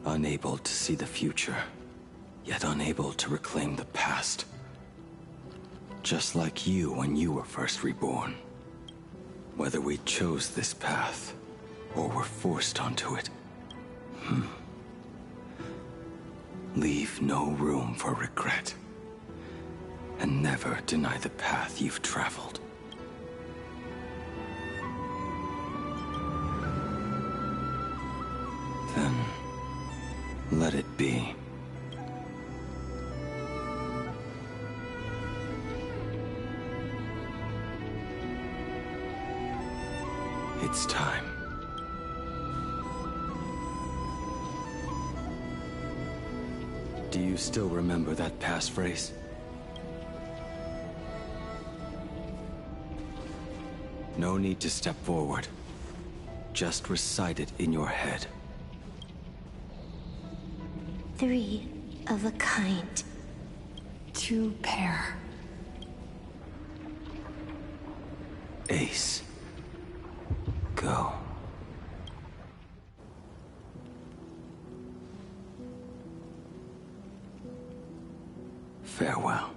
Unable to see the future, yet unable to reclaim the past. Just like you when you were first reborn. Whether we chose this path, or were forced onto it. Leave no room for regret. And never deny the path you've traveled. Then, let it be. It's time. Do you still remember that passphrase? No need to step forward. Just recite it in your head. 3 of a kind. 2 pair. Ace. Go. Farewell.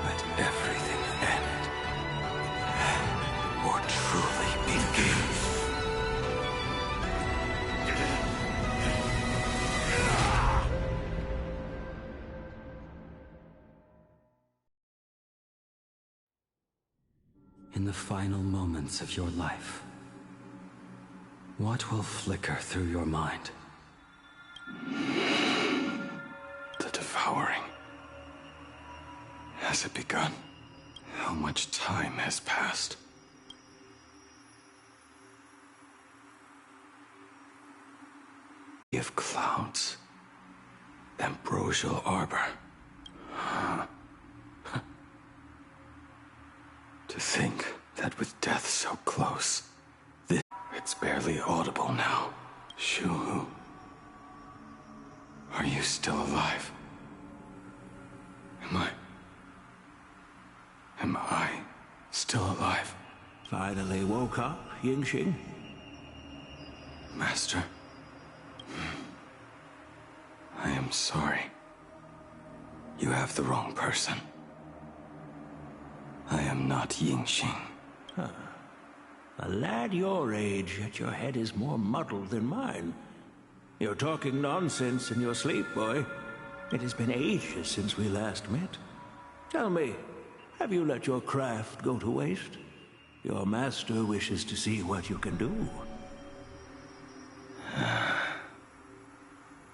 Let everything end, or truly begin. In the final moments of your life, what will flicker through your mind? The devouring. Has it begun? How much time has passed? Of clouds. Ambrosial arbor. To think that with death so close, it's barely audible now. Shuhu, are you still alive? Am I still alive? Finally woke up, Yingxing? Master, I am sorry. You have the wrong person. I am not Yingxing. Huh. A lad your age, yet your head is more muddled than mine. You're talking nonsense in your sleep, boy. It has been ages since we last met. Tell me, have you let your craft go to waste? Your master wishes to see what you can do.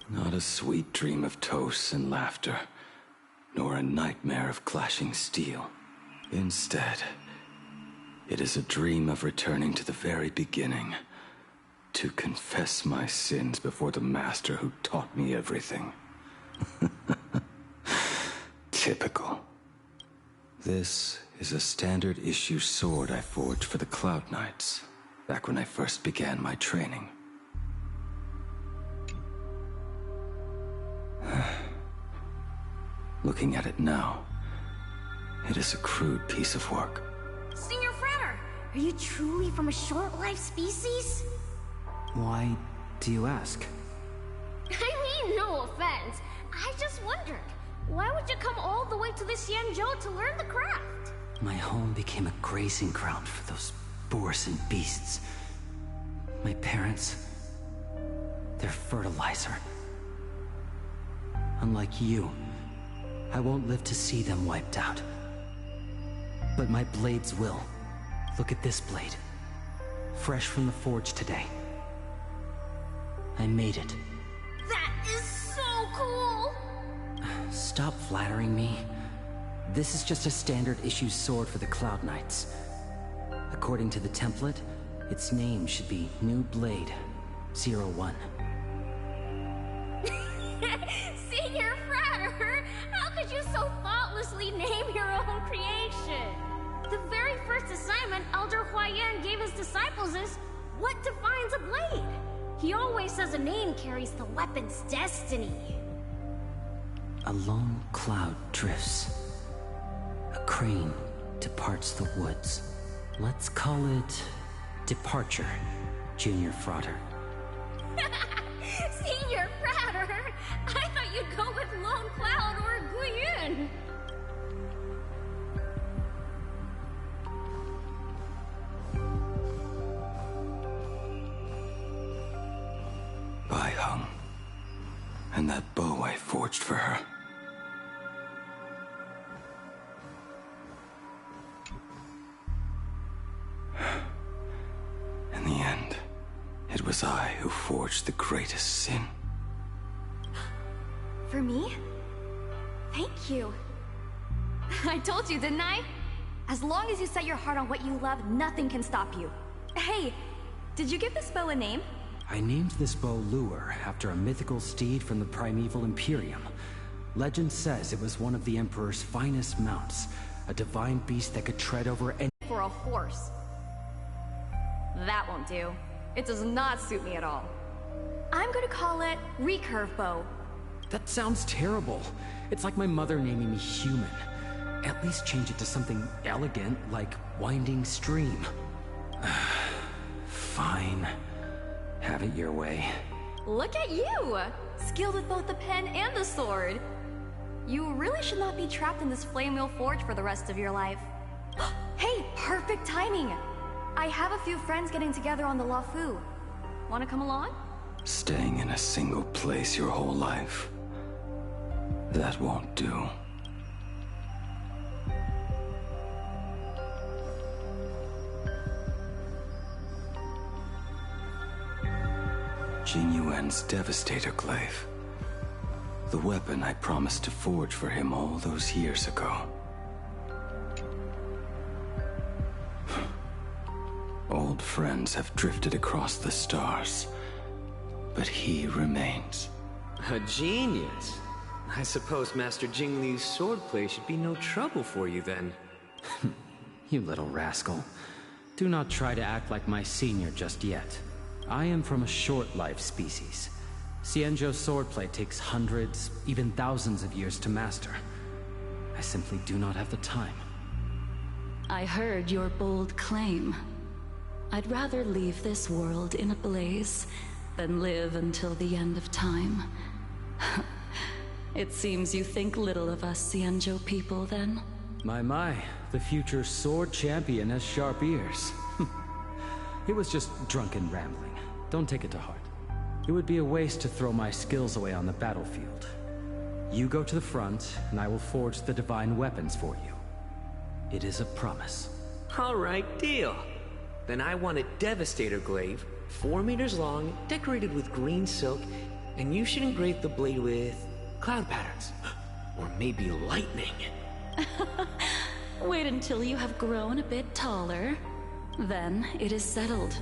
Not a sweet dream of toasts and laughter, nor a nightmare of clashing steel. Instead, it is a dream of returning to the very beginning, to confess my sins before the master who taught me everything. Typical. This is a standard issue sword I forged for the Cloud Knights, back when I first began my training. Looking at it now, it is a crude piece of work. Senior Frater, are you truly from a short-lived species? Why do you ask? I mean, no offense. I just wondered, why would you come all the way to this Yanzhou to learn the craft? My home became a grazing ground for those boars and beasts. My parents, they're fertilizer. Unlike you, I won't live to see them wiped out. But my blades will. Look at this blade. Fresh from the forge today. I made it. That is so cool! Stop flattering me. This is just a standard issue sword for the Cloud Knights. According to the template, its name should be New Blade 01. Senior Frater, how could you so thoughtlessly name your own creation? The very first assignment Elder Huayan gave his disciples is, what defines a blade? He always says a name carries the weapon's destiny. A lone cloud drifts. A crane departs the woods. Let's call it Departure, Junior Frater. Senior Frater, I thought you'd go with Lone Cloud or Guiyun. Bai Hung. And that bow I forged for her. In the end, it was I who forged the greatest sin. For me? Thank you. I told you, didn't I? As long as you set your heart on what you love, nothing can stop you. Hey, did you give this bow a name? I named this bow Lure after a mythical steed from the primeval Imperium. Legend says it was one of the Emperor's finest mounts, a divine beast that could tread over any— For a horse. That won't do. It does not suit me at all. I'm gonna call it Recurve Bow. That sounds terrible. It's like my mother naming me Human. At least change it to something elegant, like Winding Stream. Fine. Have it your way. Look at you! Skilled with both the pen and the sword. You really should not be trapped in this flame wheel forge for the rest of your life. Hey, perfect timing! I have a few friends getting together on the Luofu. Wanna come along? Staying in a single place your whole life. That won't do. Jing Yuan's Devastator Glaive. The weapon I promised to forge for him all those years ago. Old friends have drifted across the stars, but he remains. A genius. I suppose Master Jing Li's swordplay should be no trouble for you then. You little rascal. Do not try to act like my senior just yet. I am from a short-life species. Xianzhou's swordplay takes hundreds, even thousands of years to master. I simply do not have the time. I heard your bold claim. I'd rather leave this world in a blaze than live until the end of time. It seems you think little of us Xianzhou people, then? My, the future sword champion has sharp ears. It was just drunken rambling. Don't take it to heart. It would be a waste to throw my skills away on the battlefield. You go to the front, and I will forge the divine weapons for you. It is a promise. All right, deal. Then I want a Devastator Glaive, 4 meters long, decorated with green silk, and you should engrave the blade with cloud patterns. Or maybe lightning. Wait until you have grown a bit taller. Then it is settled.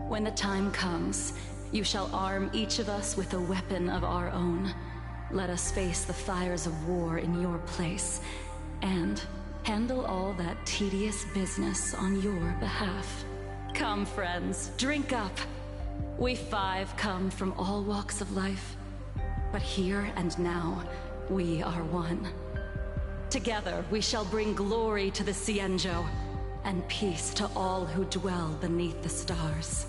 When the time comes, you shall arm each of us with a weapon of our own. Let us face the fires of war in your place, and handle all that tedious business on your behalf. Come, friends, drink up. We 5 come from all walks of life, but here and now, we are one. Together, we shall bring glory to the Xianzhou, and peace to all who dwell beneath the stars.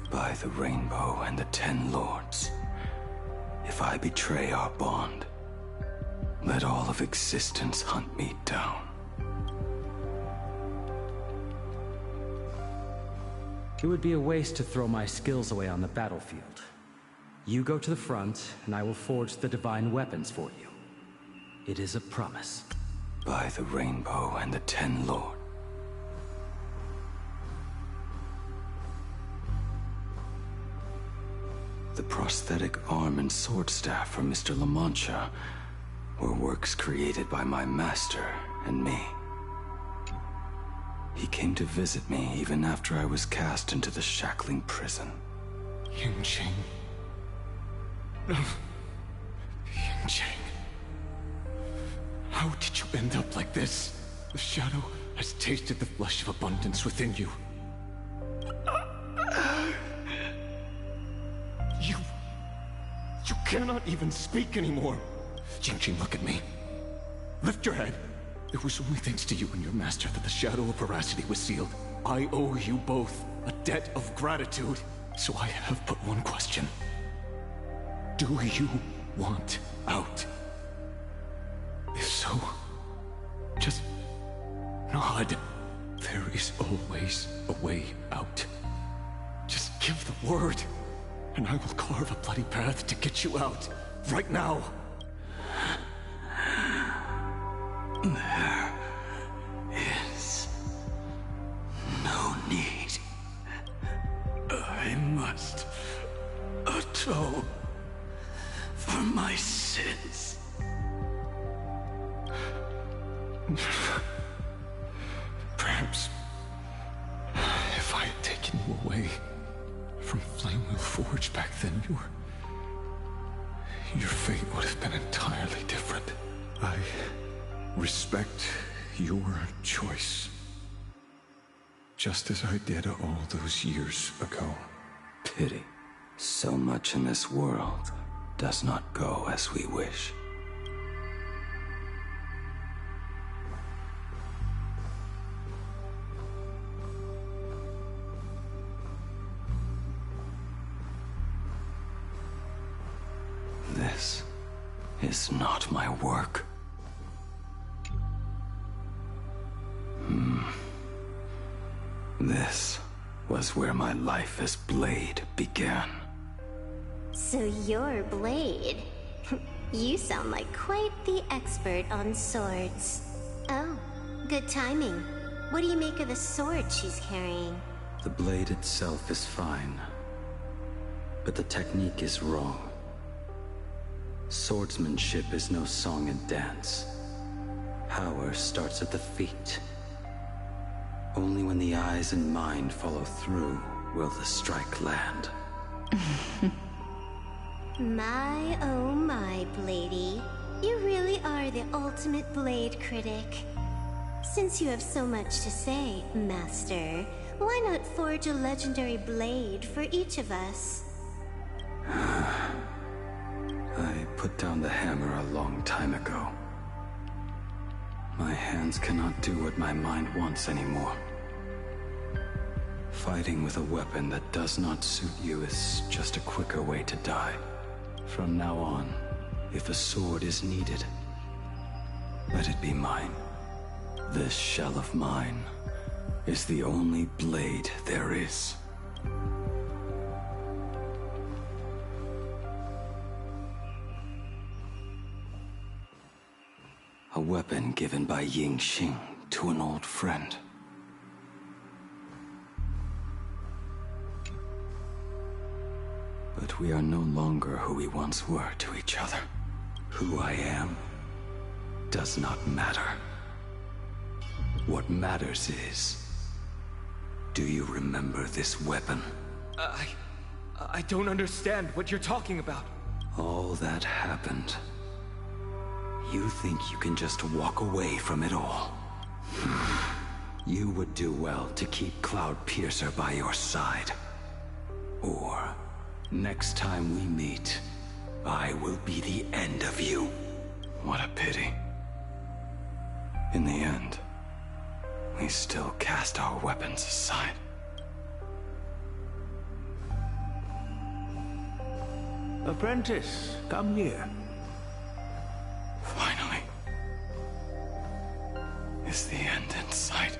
By the rainbow and the 10 lords, if I betray our bond, let all of existence hunt me down. It would be a waste to throw my skills away on the battlefield. You go to the front, and I will forge the divine weapons for you. It is a promise. By the rainbow and the 10 lords. The prosthetic arm and sword staff for Mr. La Mancha were works created by my master and me. He came to visit me even after I was cast into the shackling prison. Yunqing. end up like this. The shadow has tasted the flesh of abundance within you. You cannot even speak anymore. Jingjing, look at me. Lift your head. It was only thanks to you and your master that the shadow of veracity was sealed. I owe you both a debt of gratitude. So I have but one question. Do you want out? If so, just nod. There is always a way out. Just give the word, and I will carve a bloody path to get you out. Right now. There is no need. I must atone for my sins. Perhaps if I had taken you away from Flamewheel Forge back then, your fate would have been entirely different. I respect your choice, just as I did all those years ago. Pity. So much in this world does not go as we wish. This is not my work. This was where my life as Blade began. So you're Blade. You sound like quite the expert on swords. Oh, good timing. What do you make of the sword she's carrying? The blade itself is fine, but the technique is wrong. Swordsmanship is no song and dance. Power starts at the feet. Only when the eyes and mind follow through will the strike land. My, oh my, Bladey. You really are the ultimate blade critic. Since you have so much to say, Master, why not forge a legendary blade for each of us? I put down the hammer a long time ago. My hands cannot do what my mind wants anymore. Fighting with a weapon that does not suit you is just a quicker way to die. From now on, if a sword is needed, let it be mine. This shell of mine is the only blade there is. A weapon given by Ying Xing to an old friend. But we are no longer who we once were to each other. Who I am does not matter. What matters is, do you remember this weapon? I don't understand what you're talking about. All that happened. You think you can just walk away from it all? You would do well to keep Cloud Piercer by your side. Or, next time we meet, I will be the end of you. What a pity. In the end, we still cast our weapons aside. Apprentice, come here. Finally. Is the end in sight?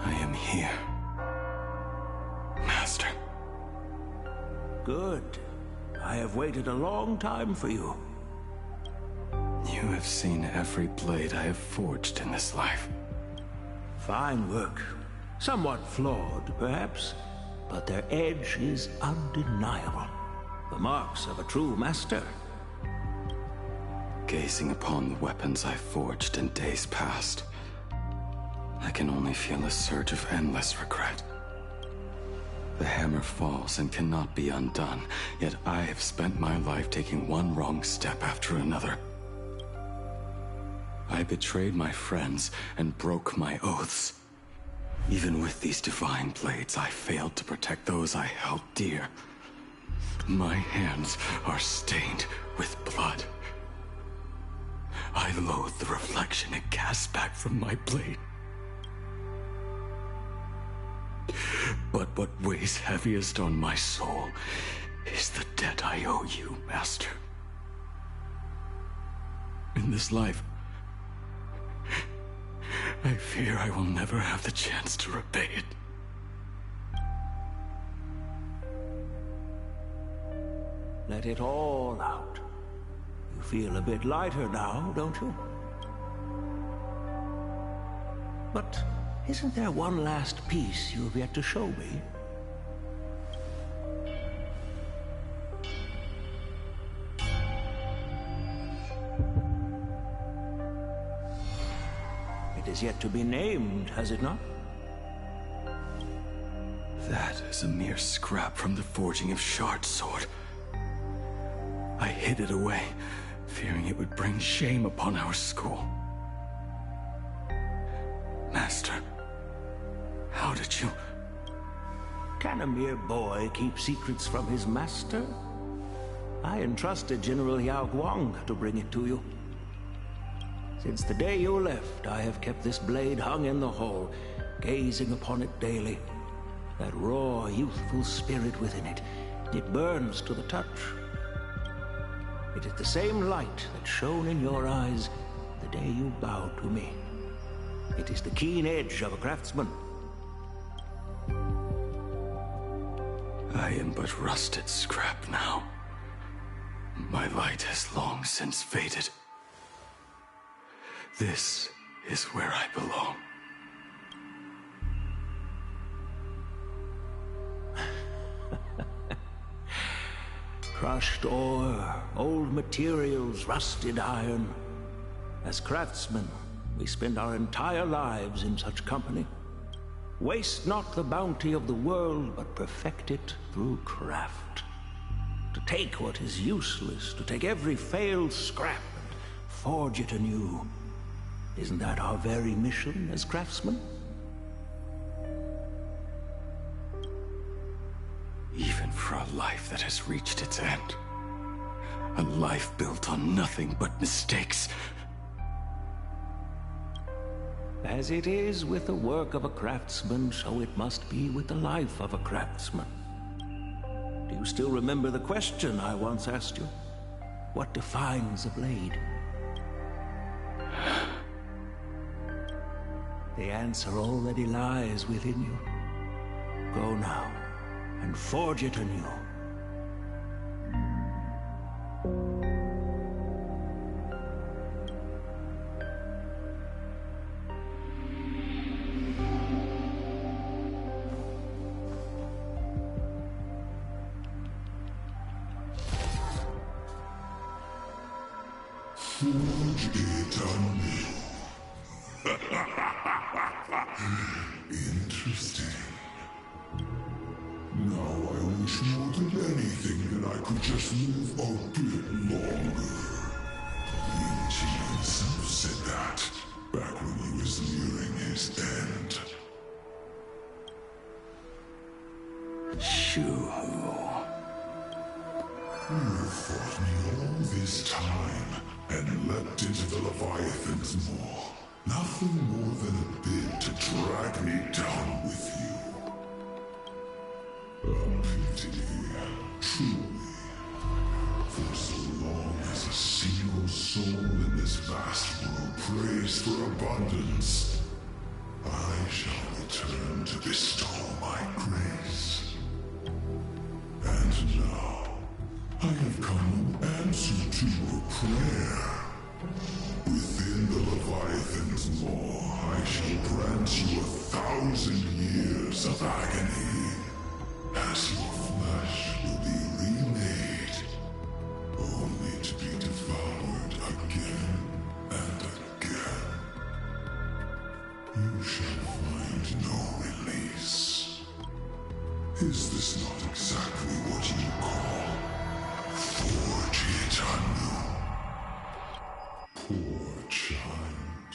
I am here, Master. Good. I have waited a long time for you. You have seen every blade I have forged in this life. Fine work. Somewhat flawed, perhaps, but their edge is undeniable. The marks of a true master. Gazing upon the weapons I forged in days past, I can only feel a surge of endless regret. The hammer falls and cannot be undone, yet I have spent my life taking one wrong step after another. I betrayed my friends and broke my oaths. Even with these divine blades, I failed to protect those I held dear. My hands are stained with blood. I loathe the reflection it casts back from my blade. But what weighs heaviest on my soul is the debt I owe you, Master. In this life, I fear I will never have the chance to repay it. Let it all out. You feel a bit lighter now, don't you? But isn't there one last piece you've yet to show me? It is yet to be named, has it not? That is a mere scrap from the forging of Shard Sword. I hid it away, fearing it would bring shame upon our school. Master, how did you... Can a mere boy keep secrets from his master? I entrusted General Yao Guang to bring it to you. Since the day you left, I have kept this blade hung in the hall, gazing upon it daily. That raw, youthful spirit within it, it burns to the touch. It is the same light that shone in your eyes the day you bowed to me. It is the keen edge of a craftsman. I am but rusted scrap now. My light has long since faded. This is where I belong. Crushed ore, old materials, rusted iron. As craftsmen, we spend our entire lives in such company. Waste not the bounty of the world, but perfect it through craft. To take what is useless, to take every failed scrap and forge it anew. Isn't that our very mission as craftsmen? Even for a life that has reached its end. A life built on nothing but mistakes. As it is with the work of a craftsman, so it must be with the life of a craftsman. Do you still remember the question I once asked you? What defines a blade? The answer already lies within you. Go now, and forge it anew. Forge it anew. Interesting. Now I wish more than anything that I could just live a bit longer. Ying Qi himself said that back when he was nearing his end. Shoo. You fought me all this time and leapt into the Leviathan's maw. Nothing more than a bit to drag me down with you. A pity, truly. For so long as a single soul in this vast world prays for abundance, I shall return to bestow my grace. And now, I have come in answer to your prayer. Within the Leviathan's maw, I shall grant you 1,000 years of agony, as your flesh will be remade, only to be devoured again and again. You shall find no release. Is this not exactly what you call forge it anew? Poor child.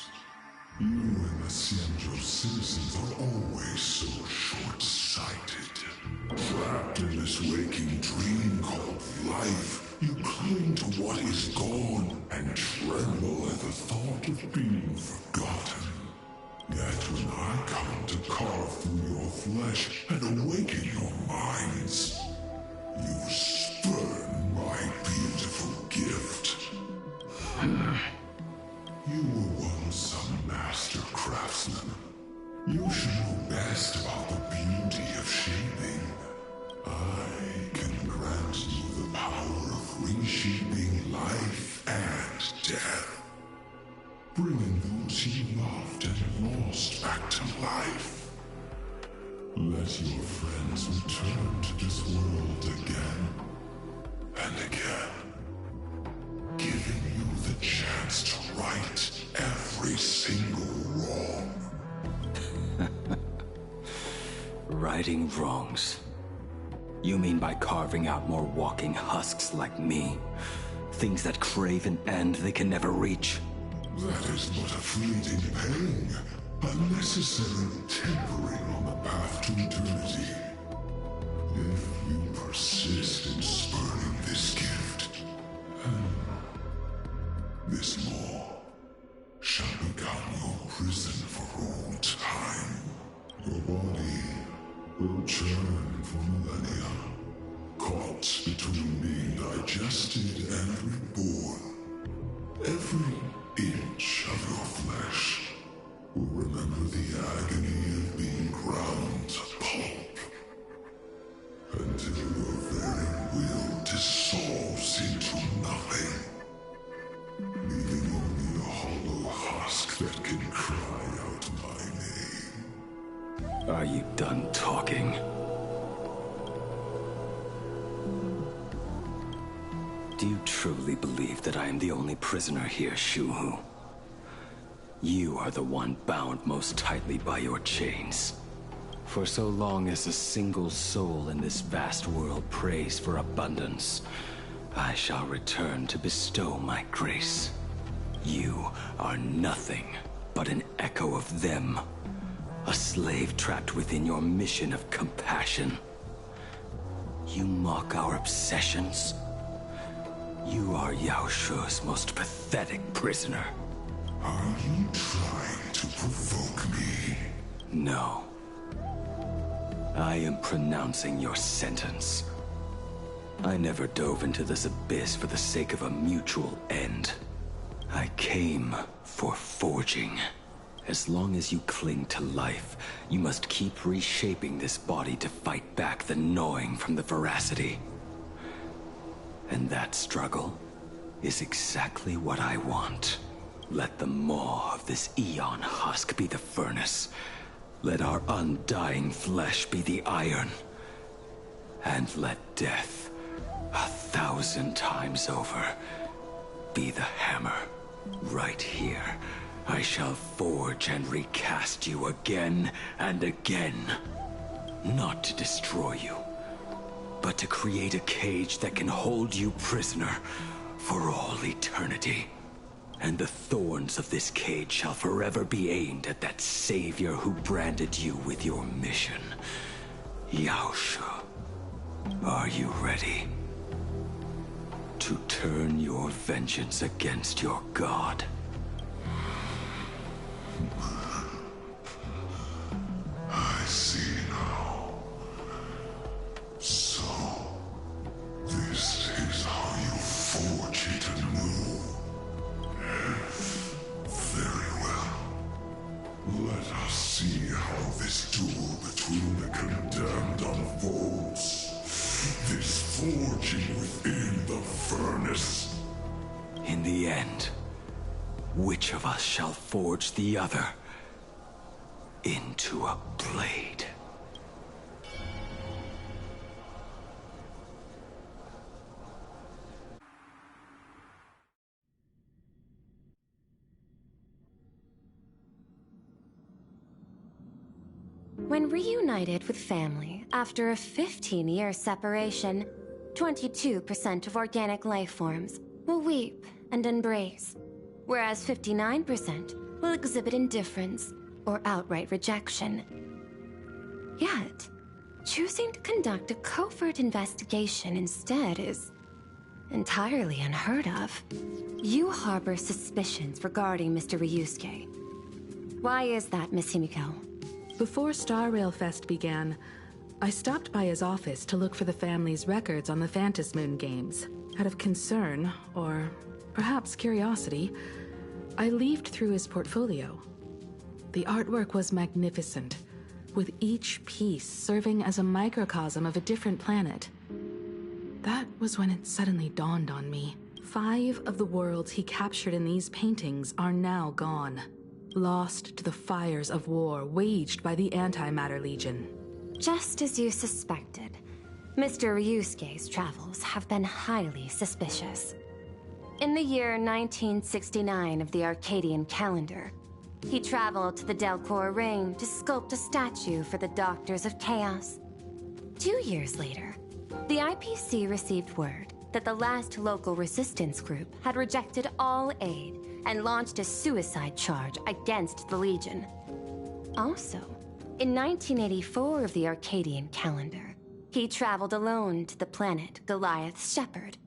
You and the Xianzhou citizens are always so short-sighted. Trapped in this waking dream called life, you cling to what is gone and tremble at the thought of being forgotten. Yet when I come to carve through your flesh and awaken your minds, you spurn my beautiful gift. You were once a master craftsman. You should know best about the beauty of shaping. I can grant you the power of reshaping life and death, bringing those you loved and lost back to life. Let your friends return to this world again and again, giving you the chance to right every single wrong. Righting wrongs. You mean by carving out more walking husks like me? Things that crave an end they can never reach? That is but a fleeting pang, a necessary tempering on the path to eternity. If you persist in spurning this gift, this maw shall become your prison for all time. Your body will churn for millennia, caught between being digested and reborn. Every inch of your flesh will remember the agony of being ground to pulp, until your very will dissolves into nothing, leaving only a hollow husk that can cry out my name. Are you done talking? Do you truly believe that I am the only prisoner here, Shuhu? You are the one bound most tightly by your chains. For so long as a single soul in this vast world prays for abundance, I shall return to bestow my grace. You are nothing but an echo of them. A slave trapped within your mission of compassion. You mock our obsessions. You are Yao Shu's most pathetic prisoner. Are you trying to provoke me? No. I am pronouncing your sentence. I never dove into this abyss for the sake of a mutual end. I came for forging. As long as you cling to life, you must keep reshaping this body to fight back the gnawing from the veracity. And that struggle is exactly what I want. Let the maw of this Eon husk be the furnace. Let our undying flesh be the iron. And let death, 1,000 times over, be the hammer. Right here, I shall forge and recast you again and again. Not to destroy you, but to create a cage that can hold you prisoner for all eternity. And the thorns of this cage shall forever be aimed at that savior who branded you with your mission. Yao Shu, are you ready to turn your vengeance against your god? I see now. So, this is how you forge it anew. Very well. Let us see how this duel between the condemned unfolds. This forging within the furnace. In the end, which of us shall forge the other into a blade? When reunited with family after a 15-year separation, 22% of organic life forms will weep and embrace, whereas 59% will exhibit indifference or outright rejection. Yet, choosing to conduct a covert investigation instead is entirely unheard of. You harbor suspicions regarding Mr. Ryusuke. Why is that, Miss Himiko? Before Star Rail Fest began, I stopped by his office to look for the family's records on the Phantasmoon Moon games. Out of concern, or perhaps curiosity, I leafed through his portfolio. The artwork was magnificent, with each piece serving as a microcosm of a different planet. That was when it suddenly dawned on me. 5 of the worlds he captured in these paintings are now gone, lost to the fires of war waged by the Antimatter Legion. Just as you suspected, Mr. Ryusuke's travels have been highly suspicious. In the year 1969 of the Arcadian calendar, he traveled to the Delcor Ring to sculpt a statue for the Doctors of Chaos. 2 years later, the IPC received word that the last local resistance group had rejected all aid and launched a suicide charge against the Legion. Also, in 1984 of the Arcadian calendar, he traveled alone to the planet Goliath's Shepherd.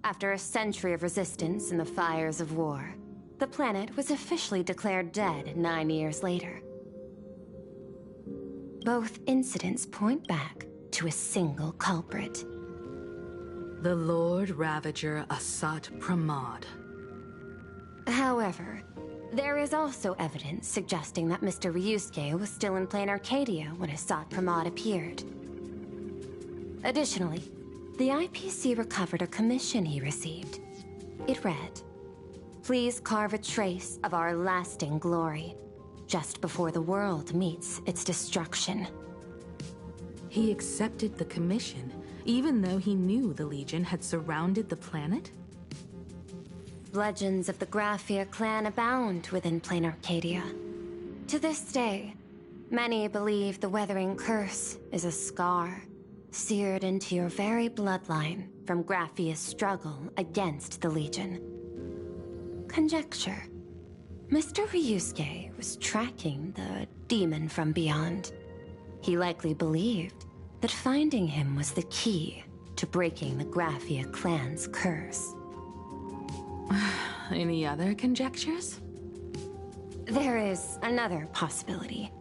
After a century of resistance in the fires of war, the planet was officially declared dead 9 years later. Both incidents point back to a single culprit. The Lord Ravager Asat Pramod. However, there is also evidence suggesting that Mr. Ryusuke was still in Plain Arcadia when Asat Pramod appeared. Additionally, the IPC recovered a commission he received. It read, "Please carve a trace of our lasting glory, just before the world meets its destruction." He accepted the commission, even though he knew the Legion had surrounded the planet? Legends of the Graphia clan abound within Plain Arcadia. To this day, many believe the Weathering Curse is a scar seared into your very bloodline from Graphia's struggle against the Legion. Conjecture. Mr. Ryusuke was tracking the demon from beyond. He likely believed that finding him was the key to breaking the Graphia clan's curse. Any other conjectures? There is another possibility.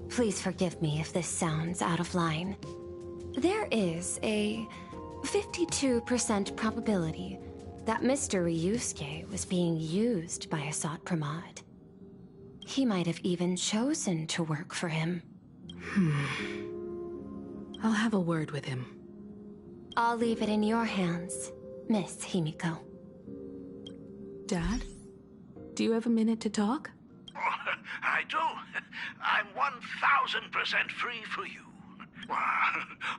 Please forgive me if this sounds out of line. There is a 52% probability that Mr. Ryusuke was being used by Asat Pramod. He might have even chosen to work for him. I'll have a word with him. I'll leave it in your hands, Miss Himiko. Dad? Do you have a minute to talk? I do. I'm 1000% free for you.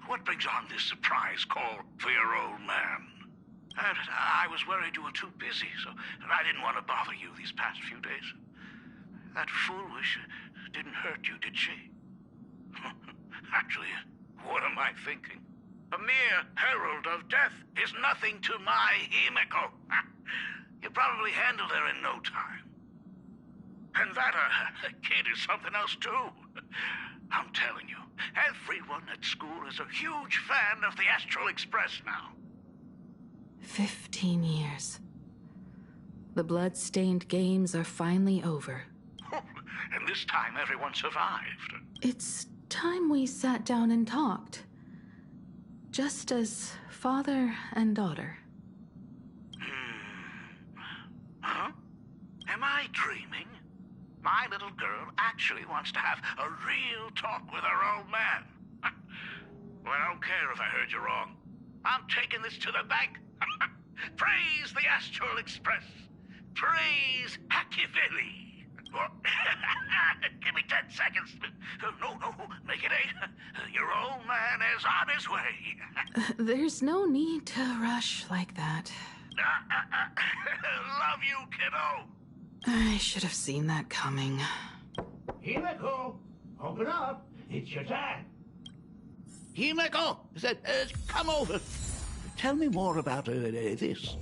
What brings on this surprise call for your old man? I was worried you were too busy, so I didn't want to bother you these past few days. That foolish didn't hurt you, did she? Actually, what am I thinking? A mere herald of death is nothing to my Himiko. You probably handled her in no time. And that kid is something else too. I'm telling you, everyone at school is a huge fan of the Astral Express now. 15 years. The blood-stained games are finally over. And this time everyone survived. It's time we sat down and talked. Just as father and daughter. Huh? Am I dreaming? My little girl actually wants to have a real talk with her old man. Well, I don't care if I heard you wrong. I'm taking this to the bank. Praise the Astral Express. Praise Hakivilli. Give me 10 seconds. No, make it 8. Your old man is on his way. There's no need to rush like that. Love you, kiddo. I should have seen that coming. Himiko, open up. it's your dad. Himeko, come over. Tell me more about this.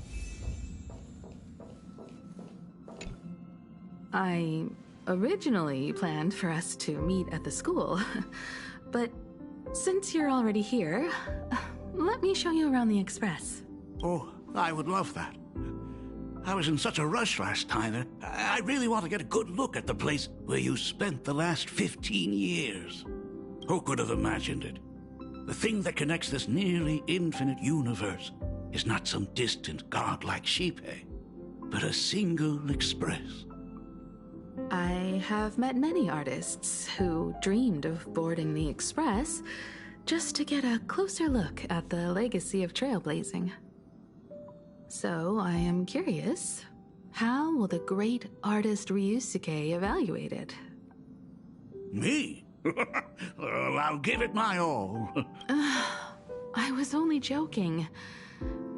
I originally planned for us to meet at the school, but since you're already here, let me show you around the Express. Oh, I would love that. I was in such a rush last time. I really want to get a good look at the place where you spent the last 15 years. Who could have imagined it? The thing that connects this nearly infinite universe is not some distant godlike Shipe, but a single express. I have met many artists who dreamed of boarding the Express just to get a closer look at the legacy of trailblazing. So I am curious, how will the great artist Ryusuke evaluate it? Me? Well, I'll give it my all. I was only joking.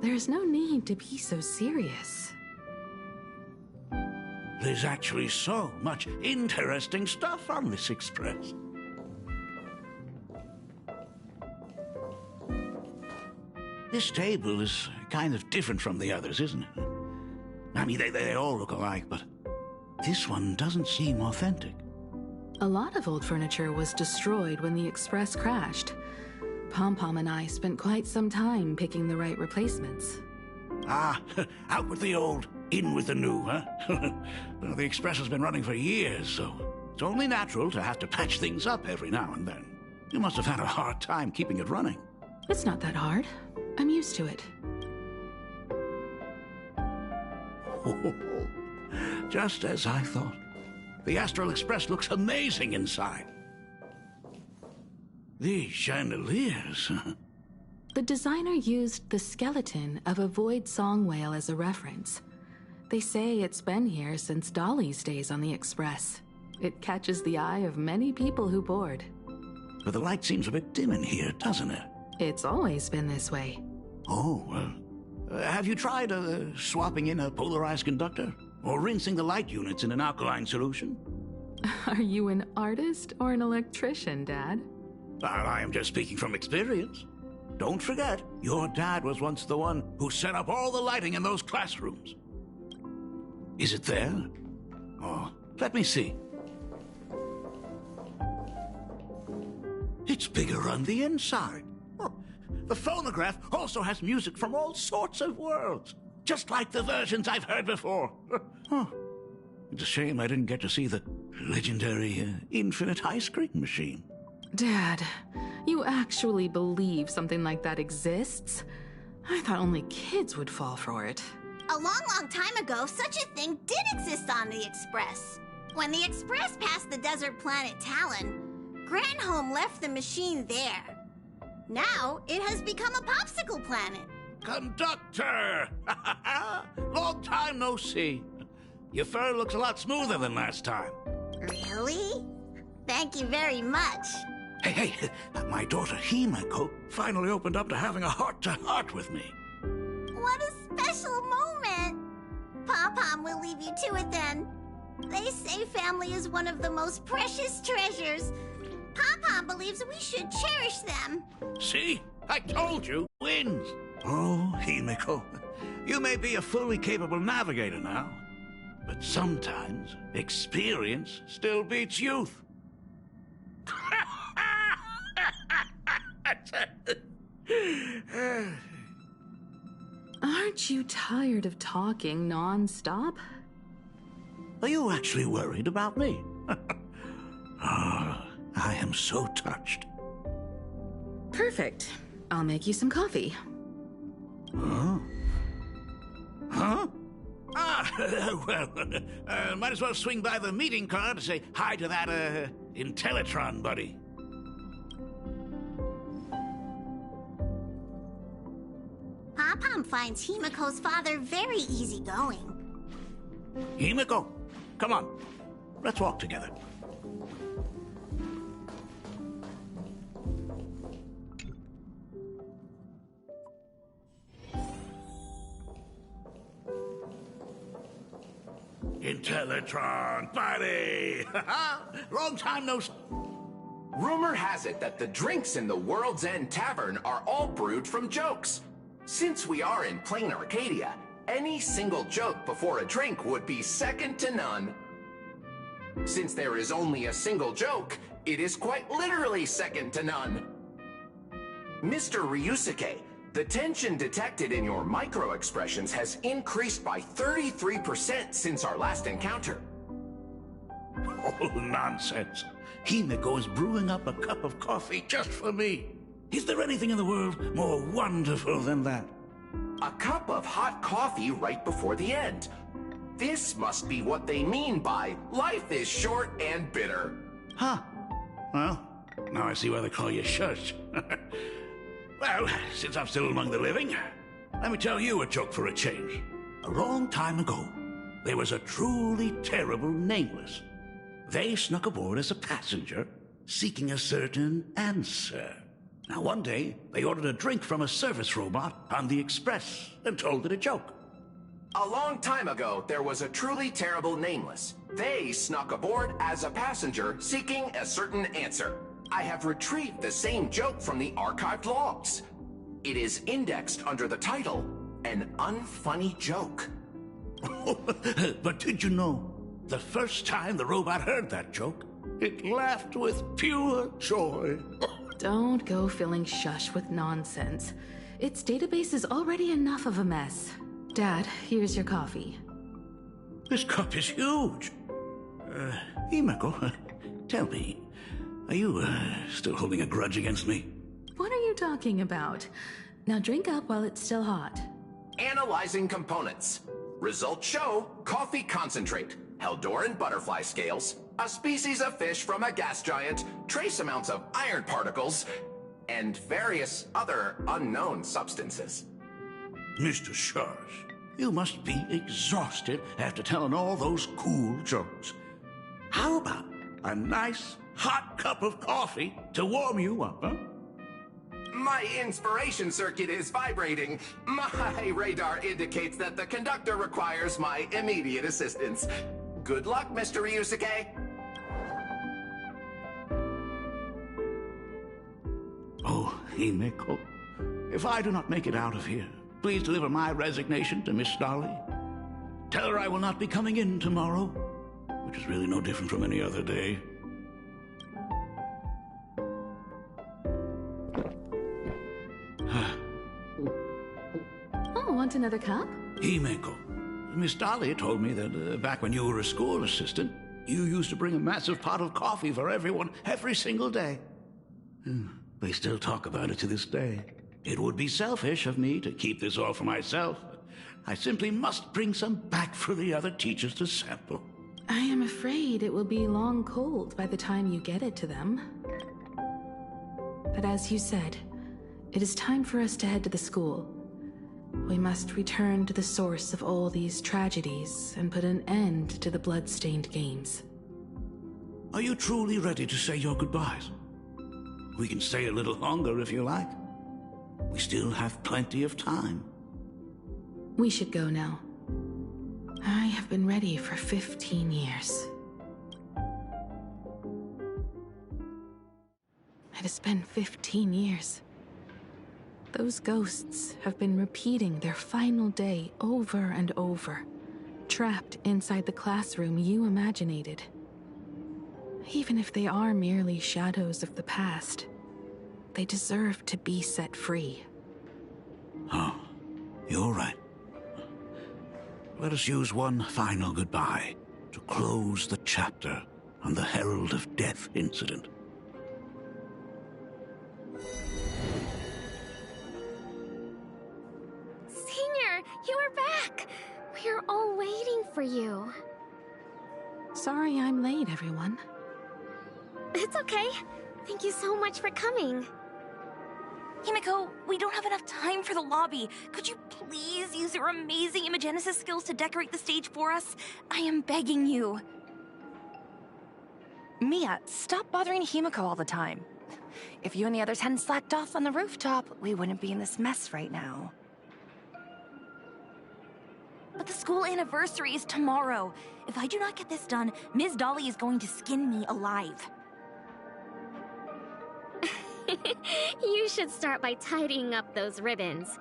There's no need to be so serious. There's actually so much interesting stuff on this express. This table is kind of different from the others, isn't it? I mean, they all look alike, but this one doesn't seem authentic. A lot of old furniture was destroyed when the Express crashed. Pom-Pom and I spent quite some time picking the right replacements. Ah, out with the old, in with the new, huh? Well, the Express has been running for years, so it's only natural to have to patch things up every now and then. You must have had a hard time keeping it running. It's not that hard. I'm used to it. Just as I thought. The Astral Express looks amazing inside. These chandeliers. The designer used the skeleton of a void song whale as a reference. They say it's been here since Dolly's days on the Express. It catches the eye of many people who board. But the light seems a bit dim in here, doesn't it? It's always been this way. Oh, have you tried swapping in a polarized conductor? Or rinsing the light units in an alkaline solution? Are you an artist or an electrician, Dad? I am just speaking from experience. Don't forget, your dad was once the one who set up all the lighting in those classrooms. Is it there? Oh, let me see. It's bigger on the inside. Oh, the phonograph also has music from all sorts of worlds. Just like the versions I've heard before. Huh. It's a shame I didn't get to see the legendary infinite ice cream machine. Dad, you actually believe something like that exists? I thought only kids would fall for it. A long time ago, such a thing did exist on the Express. When the Express passed the desert planet Talon, Granholm left the machine there. Now, it has become a popsicle planet. Conductor! Long time no see. Your fur looks a lot smoother than last time. Really? Thank you very much. Hey, my daughter Himeko finally opened up to having a heart-to-heart with me. What a special moment. Pom-Pom will leave you to it then. They say family is one of the most precious treasures. Pom-Pom believes we should cherish them. See? I told you. Wins. Oh, Himeko, you may be a fully capable navigator now, but sometimes experience still beats youth. Aren't you tired of talking non-stop? Are you actually worried about me? Oh, I am so touched. Perfect. I'll make you some coffee. Huh? Huh? Well, might as well swing by the meeting car to say hi to that, Intellitron buddy. Pom-Pom finds Himeko's father very easygoing. Himeko, come on. Let's walk together. Intellitron, buddy! Long time no... Rumor has it that the drinks in the World's End Tavern are all brewed from jokes. Since we are in plain Arcadia, any single joke before a drink would be second to none. Since there is only a single joke, it is quite literally second to none. Mr. Ryusuke, the tension detected in your micro-expressions has increased by 33% since our last encounter. Oh, nonsense. Himeko is brewing up a cup of coffee just for me. Is there anything in the world more wonderful than that? A cup of hot coffee right before the end. This must be what they mean by life is short and bitter. Huh. Well, now I see why they call you Shush. Well, since I'm still among the living, let me tell you a joke for a change. A long time ago, there was a truly terrible nameless. They snuck aboard as a passenger, seeking a certain answer. Now, one day, they ordered a drink from a service robot on the express and told it a joke. A long time ago, there was a truly terrible nameless. They snuck aboard as a passenger, seeking a certain answer. I have retrieved the same joke from the archived logs. It is indexed under the title, An Unfunny Joke. But did you know, the first time the robot heard that joke, it laughed with pure joy. Don't go filling Shush with nonsense. Its database is already enough of a mess. Dad, here's your coffee. This cup is huge. Himeko, tell me, are you still holding a grudge against me? What are you talking about? Now drink up while it's still hot. Analyzing components. Results show coffee concentrate, Heldoran butterfly scales, a species of fish from a gas giant, trace amounts of iron particles, and various other unknown substances. Mr. Shush, you must be exhausted after telling all those cool jokes. How about a nice hot cup of coffee to warm you up, huh? My inspiration circuit is vibrating. My radar indicates that the conductor requires my immediate assistance. Good luck, Mr. Ryusuke. Oh, Himeko, if I do not make it out of here, please deliver my resignation to Miss Dolly. Tell her I will not be coming in tomorrow, which is really no different from any other day. Oh, want another cup? Himeko, Miss Dolly told me that back when you were a school assistant, you used to bring a massive pot of coffee for everyone every single day. They still talk about it to this day. It would be selfish of me to keep this all for myself. I simply must bring some back for the other teachers to sample. I am afraid it will be long cold by the time you get it to them. But as you said, it is time for us to head to the school. We must return to the source of all these tragedies and put an end to the blood-stained games. Are you truly ready to say your goodbyes? We can stay a little longer if you like. We still have plenty of time. We should go now. I have been ready for 15 years. It has been 15 years. Those ghosts have been repeating their final day over and over, trapped inside the classroom you imaginated. Even if they are merely shadows of the past, they deserve to be set free. Oh, you're right. Let us use one final goodbye to close the chapter on the Herald of Death incident. Senior, you are back! We're all waiting for you. Sorry I'm late, everyone. It's okay. Thank you so much for coming. Himeko, we don't have enough time for the lobby. Could you please use your amazing Imagenesis skills to decorate the stage for us? I am begging you. Mia, stop bothering Himeko all the time. If you and the others hadn't slacked off on the rooftop, we wouldn't be in this mess right now. But the school anniversary is tomorrow. If I do not get this done, Ms. Dolly is going to skin me alive. You should start by tidying up those ribbons.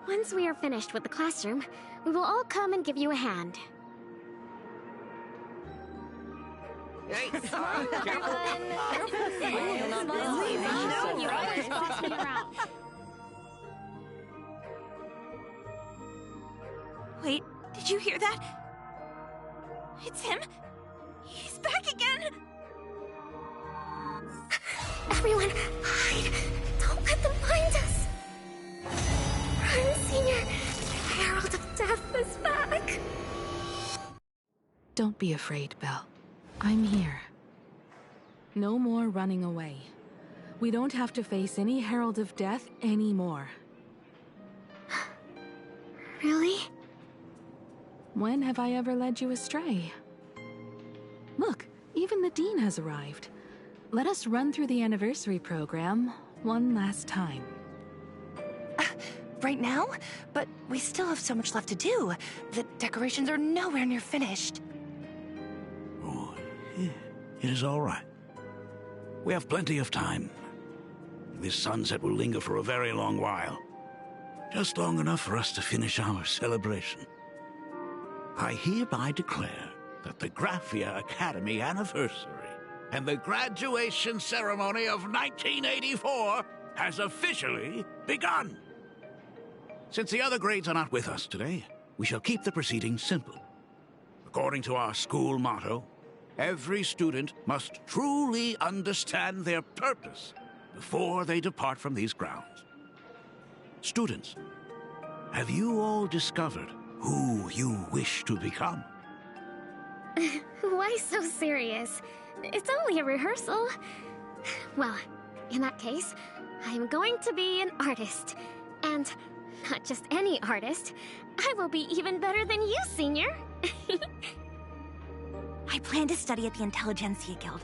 Once we are finished with the classroom, we will all come and give you a hand. Hey, Smile, careful. You always boss me around. Wait, did you hear that? It's him. He's back again. Everyone, hide! Don't let them find us! Run, Senior! The Herald of Death is back! Don't be afraid, Belle. I'm here. No more running away. We don't have to face any Herald of Death anymore. Really? When have I ever led you astray? Look, even the Dean has arrived. Let us run through the anniversary program one last time. Right now? But we still have so much left to do. The decorations are nowhere near finished. Oh, it is all right. We have plenty of time. This sunset will linger for a very long while. Just long enough for us to finish our celebration. I hereby declare that the Graphia Academy anniversary and the graduation ceremony of 1984 has officially begun. Since the other grades are not with us today, we shall keep the proceedings simple. According to our school motto, every student must truly understand their purpose before they depart from these grounds. Students, have you all discovered who you wish to become? Why so serious? It's only a rehearsal. Well, in that case, I'm going to be an artist. And not just any artist. I will be even better than you, Senior. I plan to study at the Intelligentsia Guild.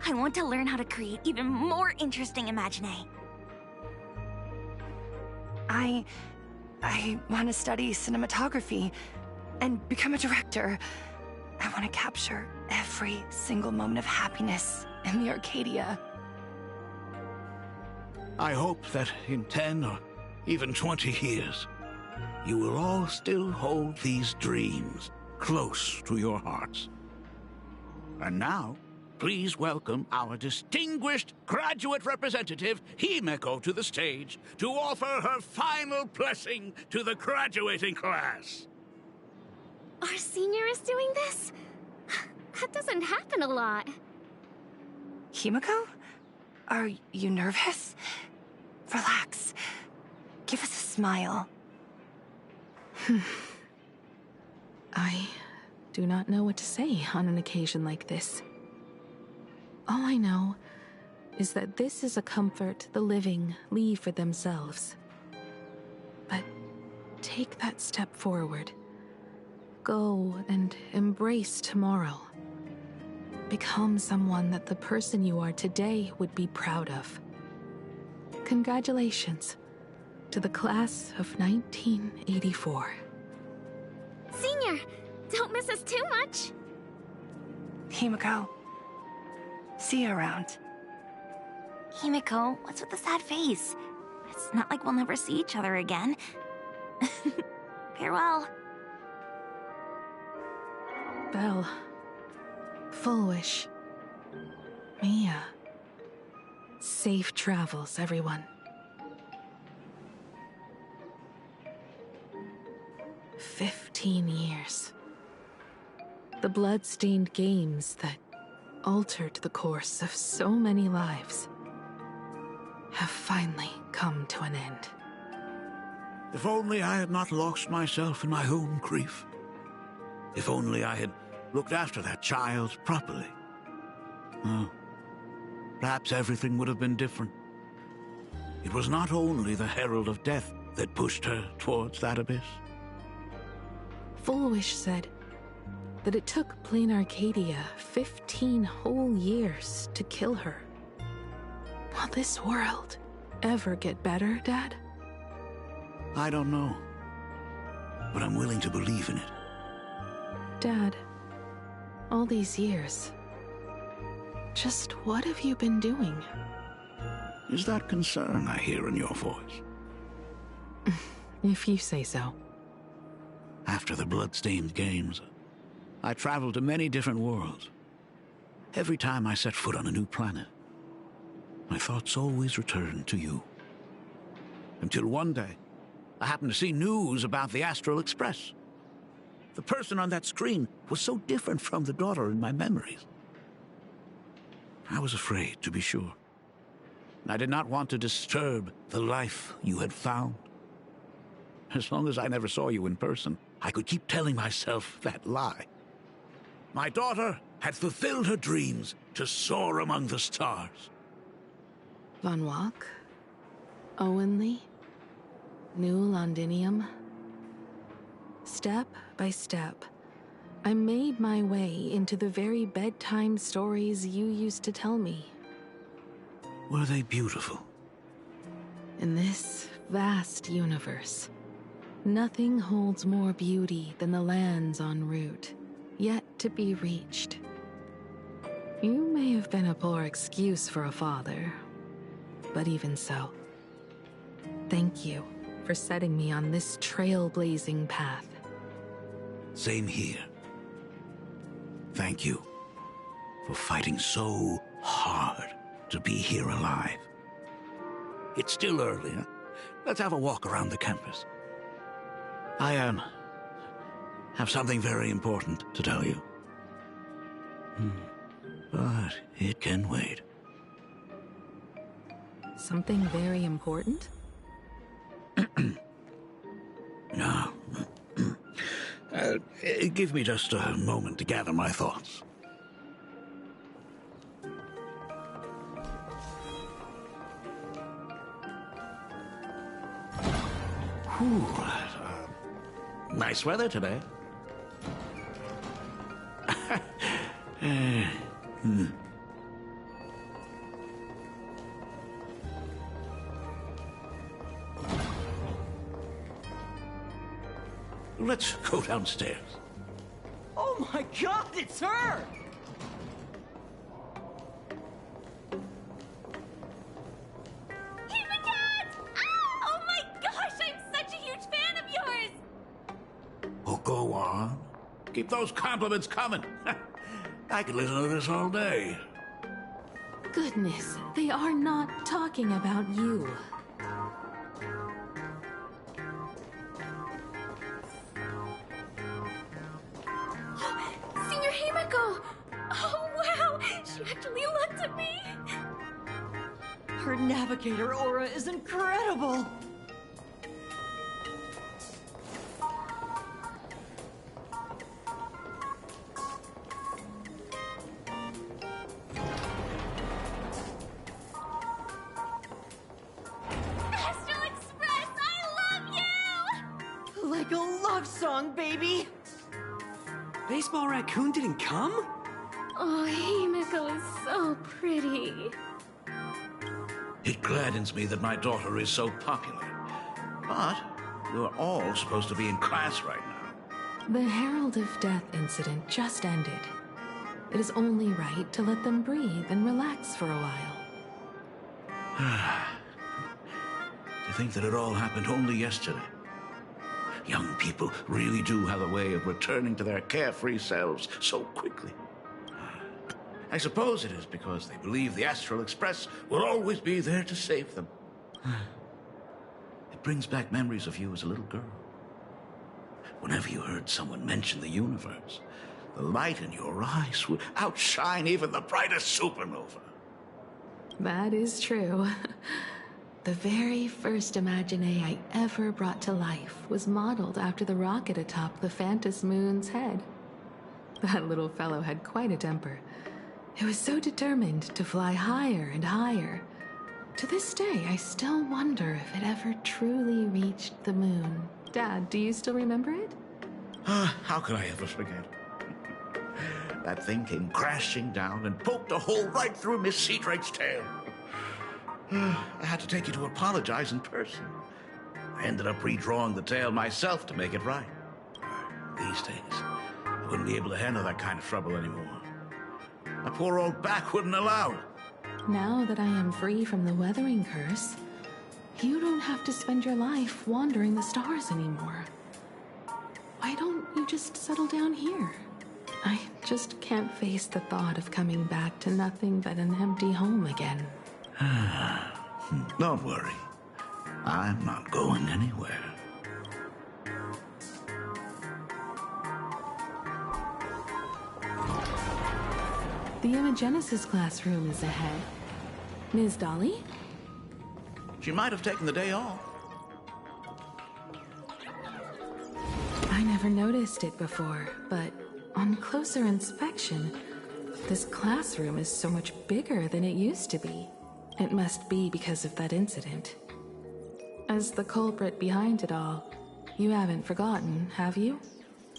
I want to learn how to create even more interesting imaginé. I want to study cinematography and become a director. I want to capture every single moment of happiness in the Arcadia. I hope that in 10 or even 20 years, you will all still hold these dreams close to your hearts. And now, please welcome our distinguished graduate representative, Himeko, to the stage to offer her final blessing to the graduating class. Our Senior is doing this? That doesn't happen a lot. Himeko? Are you nervous? Relax. Give us a smile. I do not know what to say on an occasion like this. All I know is that this is a comfort the living leave for themselves. But take that step forward. Go and embrace tomorrow. Become someone that the person you are today would be proud of. Congratulations to the class of 1984. Senior, don't miss us too much. Himeko, see you around. Himeko, what's with the sad face? It's not like we'll never see each other again. Farewell. Belle. Full Wish. Mia. Safe travels, everyone. 15 years. The blood-stained games that altered the course of so many lives have finally come to an end. If only I had not lost myself in my own grief. If only I had looked after that child properly. Perhaps everything would have been different. It was not only the Herald of Death that pushed her towards that abyss. Full Wish said that it took Plain Arcadia 15 whole years to kill her. Will this world ever get better, Dad? I don't know, but I'm willing to believe in it. Dad, all these years, just what have you been doing? Is that concern I hear in your voice? If you say so. After the blood-stained games, I traveled to many different worlds. Every time I set foot on a new planet, my thoughts always returned to you. Until one day, I happened to see news about the Astral Express. The person on that screen was so different from the daughter in my memories. I was afraid, to be sure. I did not want to disturb the life you had found. As long as I never saw you in person, I could keep telling myself that lie. My daughter had fulfilled her dreams to soar among the stars. Von Walk? Owenly? New Londinium? Step by step, I made my way into the very bedtime stories you used to tell me. Were they beautiful? In this vast universe, nothing holds more beauty than the lands en route, yet to be reached. You may have been a poor excuse for a father, but even so, thank you for setting me on this trailblazing path. Same here. Thank you for fighting so hard to be here alive. It's still early, huh? Let's have a walk around the campus. I have something very important to tell you. But it can wait. Something very important? No. Give me just a moment to gather my thoughts. Whew. Nice weather today. Let's go downstairs. Oh my god, it's her! Oh my gosh, I'm such a huge fan of yours! Oh, go on. Keep those compliments coming. I could listen to this all day. Goodness, they are not talking about you. Senior Himiko! Oh wow, she actually looked at me! Her navigator aura is incredible! Astral Express, I love you! Like a love song, baby! Baseball Raccoon didn't come? Oh, Himiko is so pretty. It gladdens me that my daughter is so popular. But we're all supposed to be in class right now. The Herald of Death incident just ended. It is only right to let them breathe and relax for a while. To think that it all happened only yesterday. Young people really do have a way of returning to their carefree selves so quickly. I suppose it is because they believe the Astral Express will always be there to save them. It brings back memories of you as a little girl. Whenever you heard someone mention the universe, the light in your eyes would outshine even the brightest supernova. That is true. The very first Imagine I ever brought to life was modeled after the rocket atop the Phantom Moon's head. That little fellow had quite a temper. It was so determined to fly higher and higher. To this day, I still wonder if it ever truly reached the moon. Dad, do you still remember it? How could I ever forget? That thing came crashing down and poked a hole right through Miss Seadrake's tail. I had to take you to apologize in person. I ended up redrawing the tail myself to make it right. These days, I wouldn't be able to handle that kind of trouble anymore. My poor old back wouldn't allow it. Now that I am free from the weathering curse, you don't have to spend your life wandering the stars anymore. Why don't you just settle down here? I just can't face the thought of coming back to nothing but an empty home again. Don't worry. I'm not going anywhere. The Imogenesis classroom is ahead. Ms. Dolly? She might have taken the day off. I never noticed it before, but on closer inspection, this classroom is so much bigger than it used to be. It must be because of that incident. As the culprit behind it all, you haven't forgotten, have you?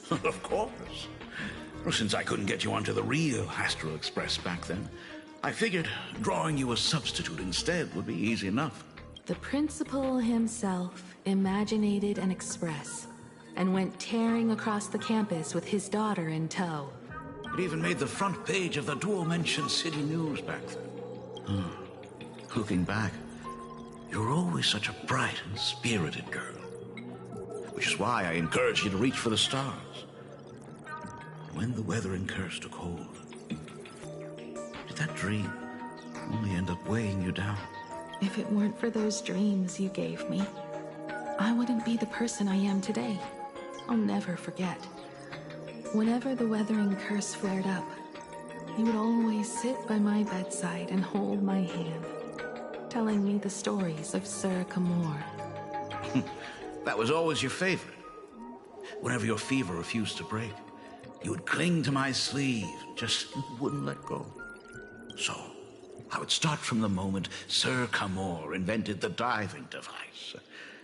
Of course. Well, since I couldn't get you onto the real Astral Express back then, I figured drawing you a substitute instead would be easy enough. The principal himself imaginated an express and went tearing across the campus with his daughter in tow. It even made the front page of the dual-mentioned city news back then. Looking back, you were always such a bright and spirited girl. Which is why I encouraged you to reach for the stars. When the weathering curse took hold, did that dream only end up weighing you down? If it weren't for those dreams you gave me, I wouldn't be the person I am today. I'll never forget. Whenever the weathering curse flared up, he would always sit by my bedside and hold my hand, telling me the stories of Sir Camor. That was always your favorite. Whenever your fever refused to break, you would cling to my sleeve, just wouldn't let go. So, I would start from the moment Sir Camor invented the diving device,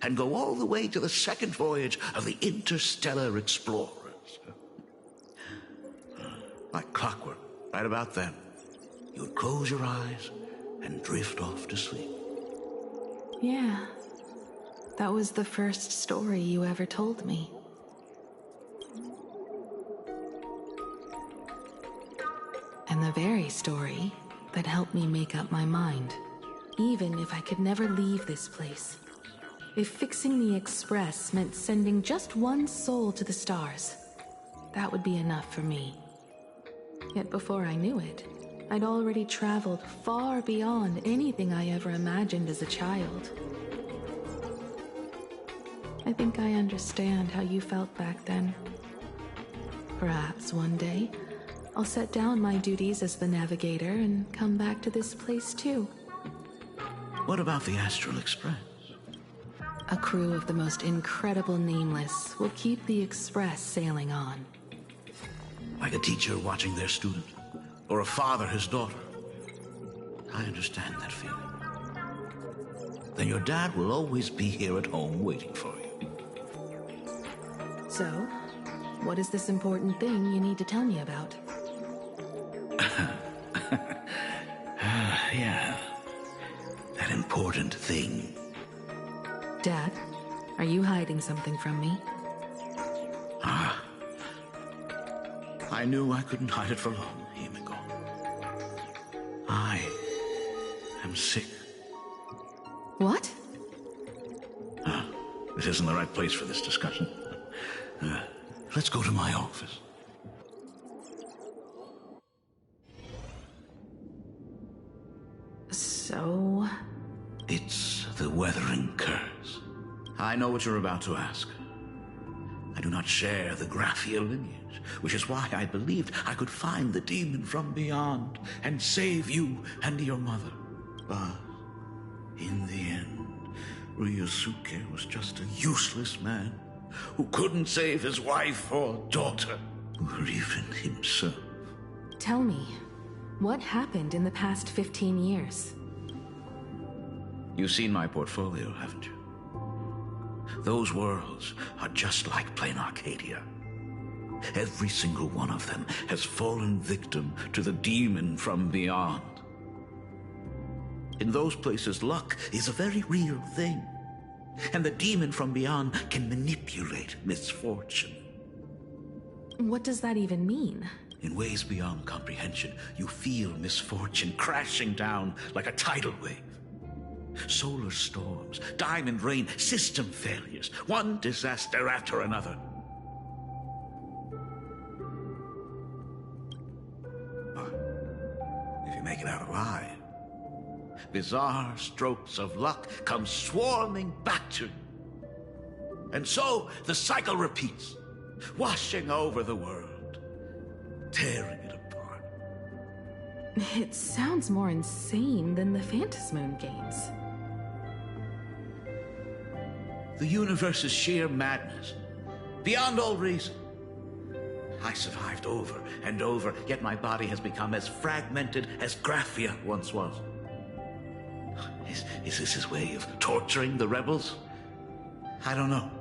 and go all the way to the second voyage of the interstellar explorers. Like clockwork, right about then, you would close your eyes and drift off to sleep. Yeah, that was the first story you ever told me. And the very story that helped me make up my mind. Even if I could never leave this place. If fixing the Express meant sending just one soul to the stars, that would be enough for me. Yet before I knew it, I'd already traveled far beyond anything I ever imagined as a child. I think I understand how you felt back then. Perhaps one day, I'll set down my duties as the navigator and come back to this place too. What about the Astral Express? A crew of the most incredible nameless will keep the Express sailing on. Like a teacher watching their student, or a father his daughter. I understand that feeling. Then your dad will always be here at home waiting for you. So, what is this important thing you need to tell me about? Yeah. That important thing. Dad, are you hiding something from me? I knew I couldn't hide it for long, Himiko. I am sick. What? This isn't the right place for this discussion. Let's go to my office. So? It's the weathering curse. I know what you're about to ask. I do not share the Graphia lineage, which is why I believed I could find the demon from beyond and save you and your mother. But in the end, Ryusuke was just a useless man who couldn't save his wife or daughter, or even himself. Tell me, what happened in the past 15 years? You've seen my portfolio, haven't you? Those worlds are just like plain Arcadia. Every single one of them has fallen victim to the demon from beyond. In those places, luck is a very real thing. And the demon from beyond can manipulate misfortune. What does that even mean? In ways beyond comprehension, you feel misfortune crashing down like a tidal wave. Solar storms, diamond rain, system failures, one disaster after another. But if you make it out alive, bizarre strokes of luck come swarming back to you. And so the cycle repeats, washing over the world, tearing it apart. It sounds more insane than the Phantasmoon games. The universe is sheer madness, beyond all reason. I survived over and over, yet my body has become as fragmented as Graphia once was. Is this his way of torturing the rebels? I don't know.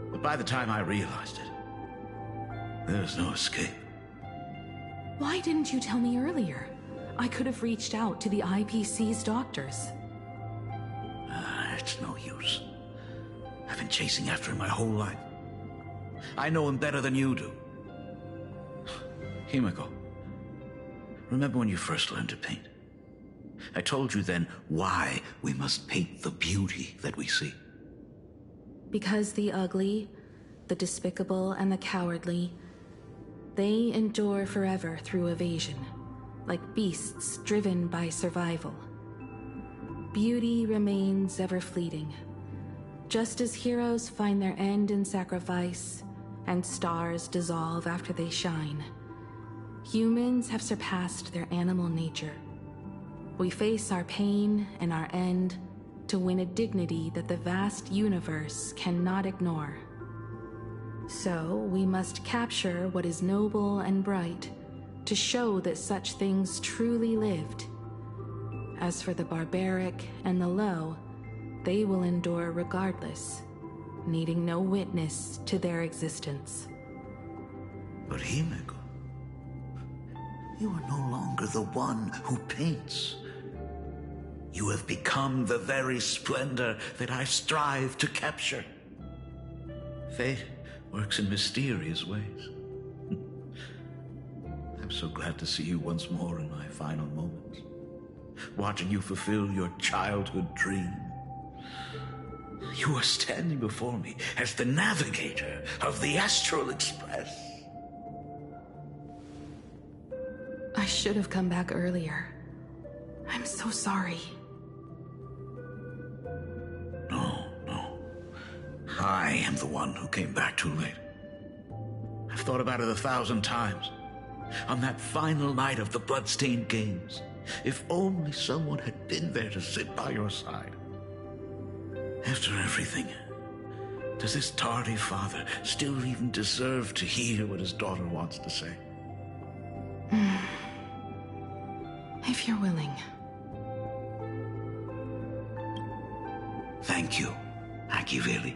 But by the time I realized it, there was no escape. Why didn't you tell me earlier? I could have reached out to the IPC's doctors. It's no use. I've been chasing after him my whole life. I know him better than you do. Himiko, remember when you first learned to paint? I told you then why we must paint the beauty that we see. Because the ugly, the despicable, and the cowardly, they endure forever through evasion, like beasts driven by survival. Beauty remains ever fleeting, just as heroes find their end in sacrifice, and stars dissolve after they shine. Humans have surpassed their animal nature. We face our pain and our end to win a dignity that the vast universe cannot ignore. So, we must capture what is noble and bright to show that such things truly lived. As for the barbaric and the low, they will endure regardless, needing no witness to their existence. But Himiko, you are no longer the one who paints. You have become the very splendor that I strive to capture. Fate works in mysterious ways. I'm so glad to see you once more in my final moments, watching you fulfill your childhood dream. You are standing before me as the navigator of the Astral Express. I should have come back earlier. I'm so sorry. No. I am the one who came back too late. I've thought about it 1,000 times. On that final night of the Bloodstained Games, if only someone had been there to sit by your side. After everything, does this tardy father still even deserve to hear what his daughter wants to say? If you're willing. Thank you, Akiveli.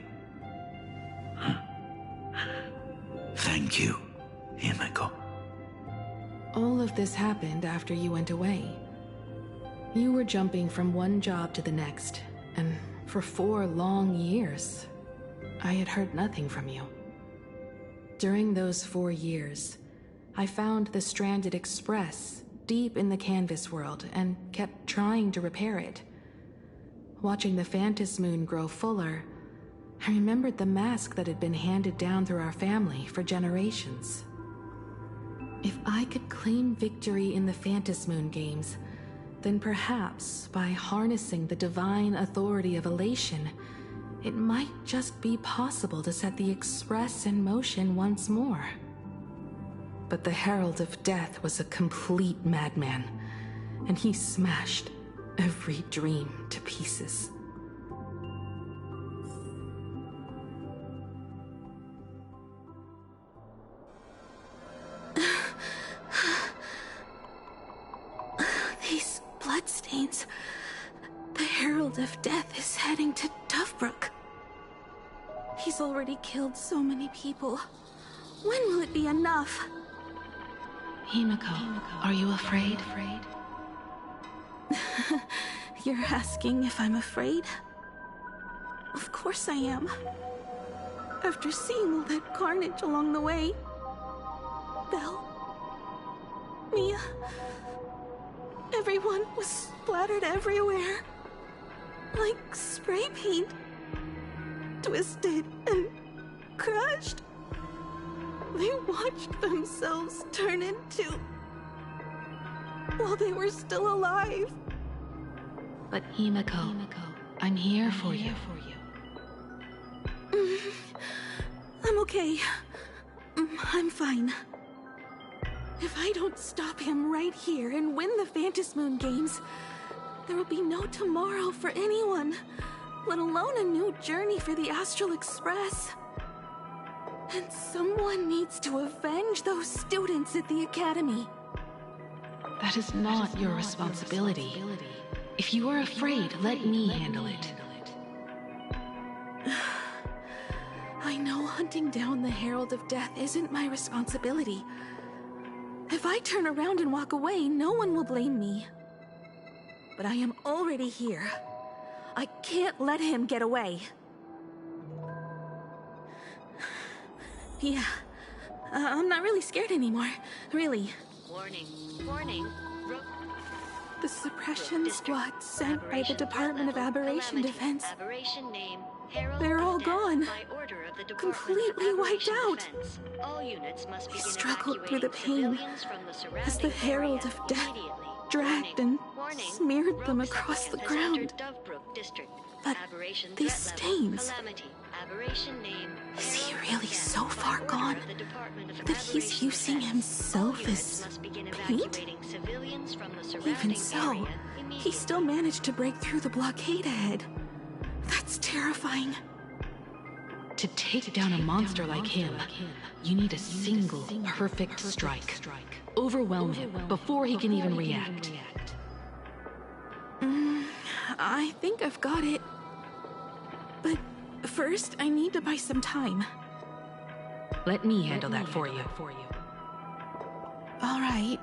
Thank you, Himiko. All of this happened after you went away. You were jumping from one job to the next, and for 4 long years, I had heard nothing from you. During those 4 years, I found the stranded Express deep in the canvas world and kept trying to repair it. Watching the Phantasmoon grow fuller, I remembered the mask that had been handed down through our family for generations. If I could claim victory in the Phantasmoon games, then perhaps by harnessing the divine authority of elation, it might just be possible to set the Express in motion once more. But the Herald of Death was a complete madman, and he smashed every dream to pieces. These bloodstains. The Herald of Death is heading to Dovebrook. He's already killed so many people. When will it be enough? Himiko, are you afraid? You're asking if I'm afraid? Of course I am. After seeing all that carnage along the way. Belle, Mia, everyone was splattered everywhere. Like spray paint. Twisted and crushed. They watched themselves turn into... while they were still alive. But Himiko, I'm here for you. I'm okay. I'm fine. If I don't stop him right here and win the Phantom Moon games, there will be no tomorrow for anyone, let alone a new journey for the Astral Express. And someone needs to avenge those students at the Academy. That is not your responsibility. If you are afraid, let me handle it. I know hunting down the Herald of Death isn't my responsibility. If I turn around and walk away, no one will blame me. But I am already here. I can't let him get away. Yeah, I'm not really scared anymore, really. Warning. The suppression squad sent by the Department of Aberration Defense. They're all gone. Completely wiped out. He struggled through the pain as the Herald of Death dragged and smeared them across the ground. But these stains... Is he really so far gone that he's using himself as paint? Even so, he still managed to break through the blockade ahead. That's terrifying. To take down a monster like him, you need a single perfect strike. Overwhelm him before he can even react. I think I've got it. But first, I need to buy some time. Let me handle that for you. All right.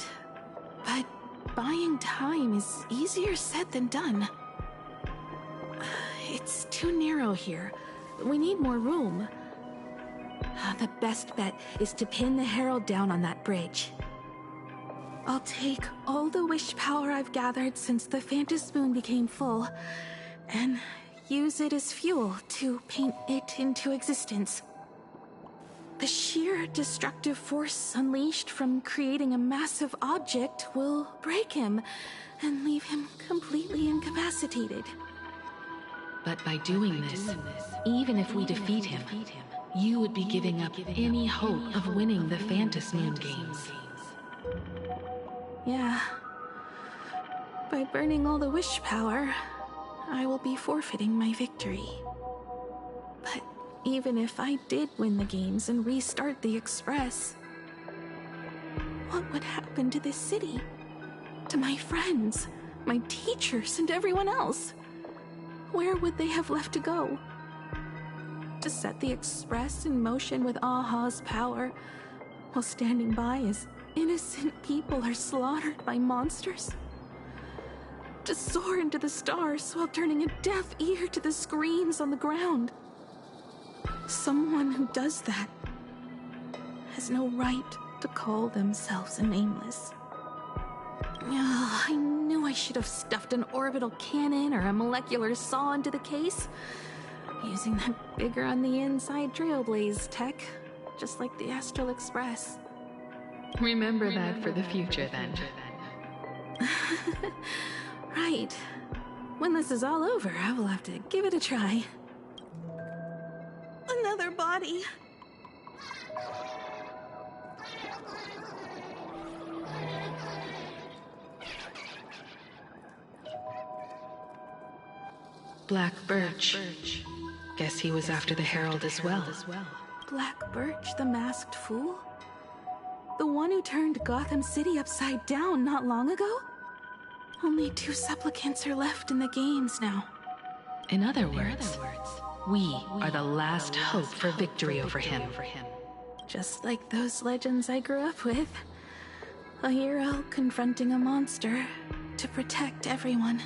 But buying time is easier said than done. It's too narrow here. We need more room. The best bet is to pin the Herald down on that bridge. I'll take all the wish power I've gathered since the Phantom Moon became full, and use it as fuel to paint it into existence. The sheer destructive force unleashed from creating a massive object will break him and leave him completely incapacitated. But by doing this, even if we defeat him, you would be giving up any hope of winning the Phantom Moon games. Yeah. By burning all the wish power, I will be forfeiting my victory. But even if I did win the games and restart the Express, what would happen to this city? To my friends, my teachers, and everyone else? Where would they have left to go? To set the Express in motion with Aha's power, while standing by as innocent people are slaughtered by monsters? To soar into the stars while turning a deaf ear to the screams on the ground? Someone who does that has no right to call themselves a nameless. I knew I should have stuffed an orbital cannon or a molecular saw into the case, using that bigger on the inside Trailblaze tech, just like the Astral Express. Remember that for the future, then. Right. When this is all over, I will have to give it a try. Another body. Black Birch. Guess he was after the Herald as well. Black Birch, the masked fool? The one who turned Gotham City upside down not long ago? Only 2 supplicants are left in the games now. In other words, we are the last hope for victory over him. Just like those legends I grew up with. A hero confronting a monster to protect everyone.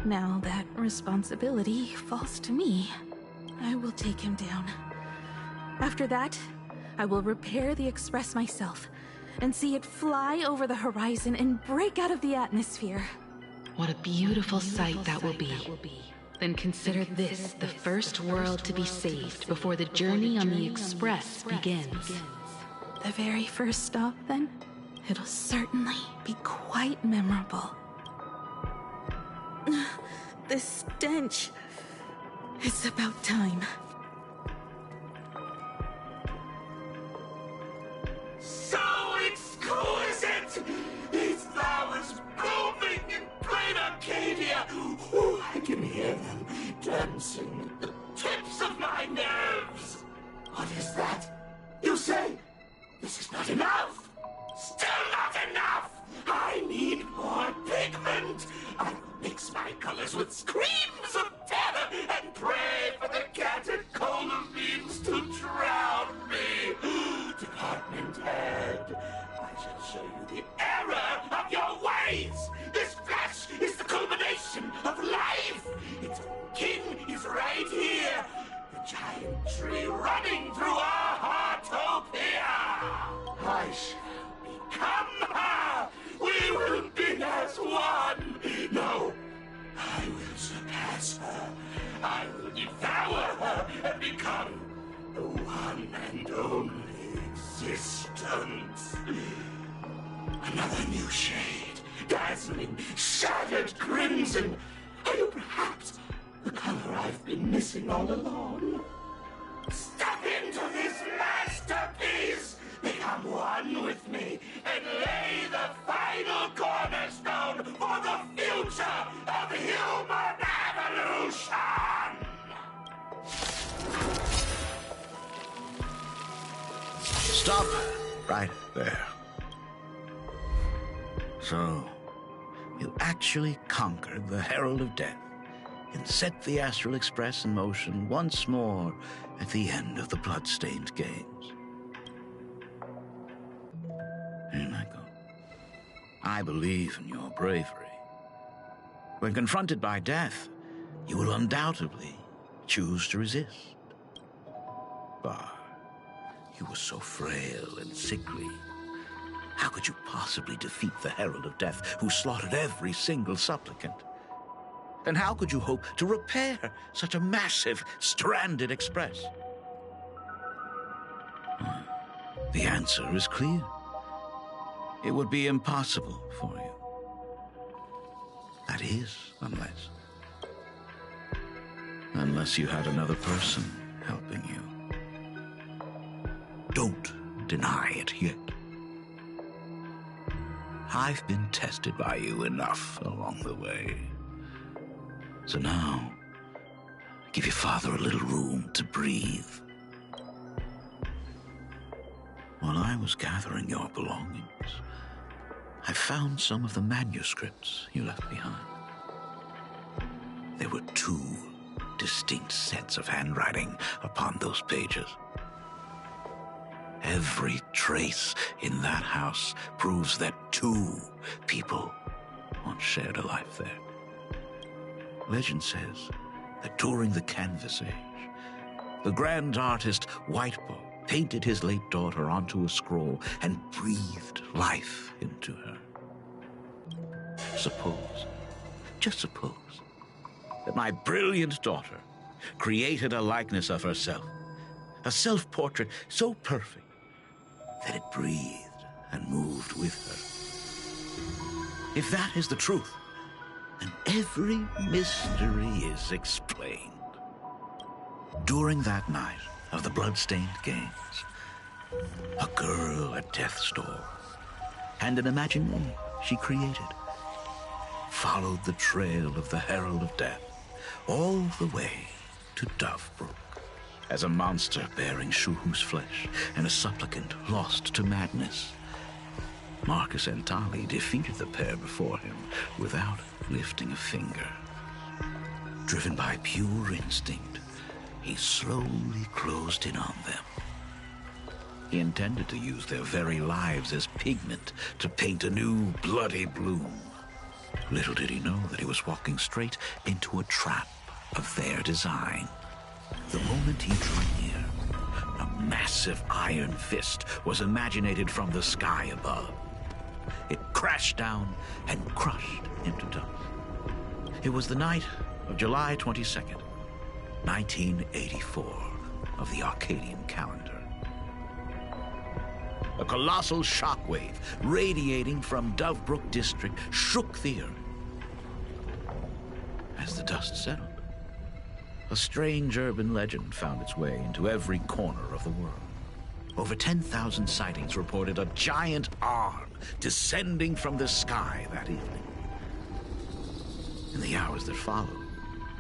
Now that responsibility falls to me, I will take him down. After that, I will repair the Express myself and see it fly over the horizon and break out of the atmosphere. What a beautiful sight that will be. Then consider this the first world to be saved before the journey on the Express begins. The very first stop, then? It'll certainly be quite memorable. The stench. It's about time. So exquisite! These flowers blooming in plain Arcadia! Ooh, I can hear them dancing at the tips of my nerves! What is that? You say this is not enough? Still not enough! I need more pigment! I will mix my colors with screams of terror and pray for the catecholamines to drown me! Department head, I shall show you the error of your ways! This flesh is the culmination of life! Its king is right here! The giant tree running through our heartopia! I shall become her! We will be as one! No, I will surpass her. I will devour her and become the one and only existence. Another new shade, dazzling, shattered crimson. Are you perhaps the color I've been missing all along? Step into this masterpiece! Become one with me and lay the final cornerstone for the future of human evolution! Stop right there. So, you actually conquered the Herald of Death and set the Astral Express in motion once more at the end of the Bloodstained Games. Michael, I believe in your bravery. When confronted by death, you will undoubtedly choose to resist. But you were so frail and sickly. How could you possibly defeat the Herald of Death, who slaughtered every single supplicant? And how could you hope to repair such a massive, stranded express? The answer is clear. It would be impossible for you. That is, unless you had another person helping you. Don't deny it yet. I've been tested by you enough along the way. So now, give your father a little room to breathe. While I was gathering your belongings, I found some of the manuscripts you left behind. There were 2 distinct sets of handwriting upon those pages. Every trace in that house proves that 2 people once shared a life there. Legend says that during the Canvas Age, the grand artist Whitebow painted his late daughter onto a scroll and breathed life into her. Suppose, just suppose, that my brilliant daughter created a likeness of herself, a self-portrait so perfect that it breathed and moved with her. If that is the truth, then every mystery is explained. During that night of the Bloodstained Games, a girl at death's door and an imagination she created followed the trail of the Herald of Death all the way to Dovebrook. As a monster bearing Shuhu's flesh and a supplicant lost to madness, Marcus and Tali defeated the pair before him without lifting a finger. Driven by pure instinct, he slowly closed in on them. He intended to use their very lives as pigment to paint a new bloody bloom. Little did he know that he was walking straight into a trap of their design. The moment he drew near, a massive iron fist was imaginated from the sky above. It crashed down and crushed into dust. It was the night of July 22nd, 1984, of the Arcadian calendar. A colossal shockwave radiating from Dovebrook District shook the earth. As the dust settled, a strange urban legend found its way into every corner of the world. Over 10,000 sightings reported a giant arm descending from the sky that evening. In the hours that followed,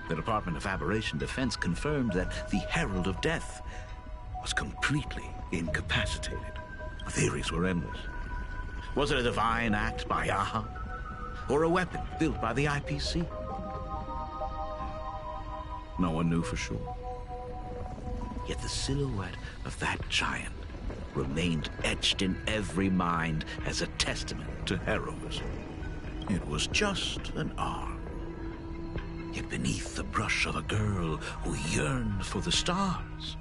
the Department of Aberration Defense confirmed that the Herald of Death was completely incapacitated. Theories were endless. Was it a divine act by Aha? Or a weapon built by the IPC? No one knew for sure. Yet the silhouette of that giant remained etched in every mind as a testament to heroism. It was just an arm. Yet beneath the brush of a girl who yearned for the stars,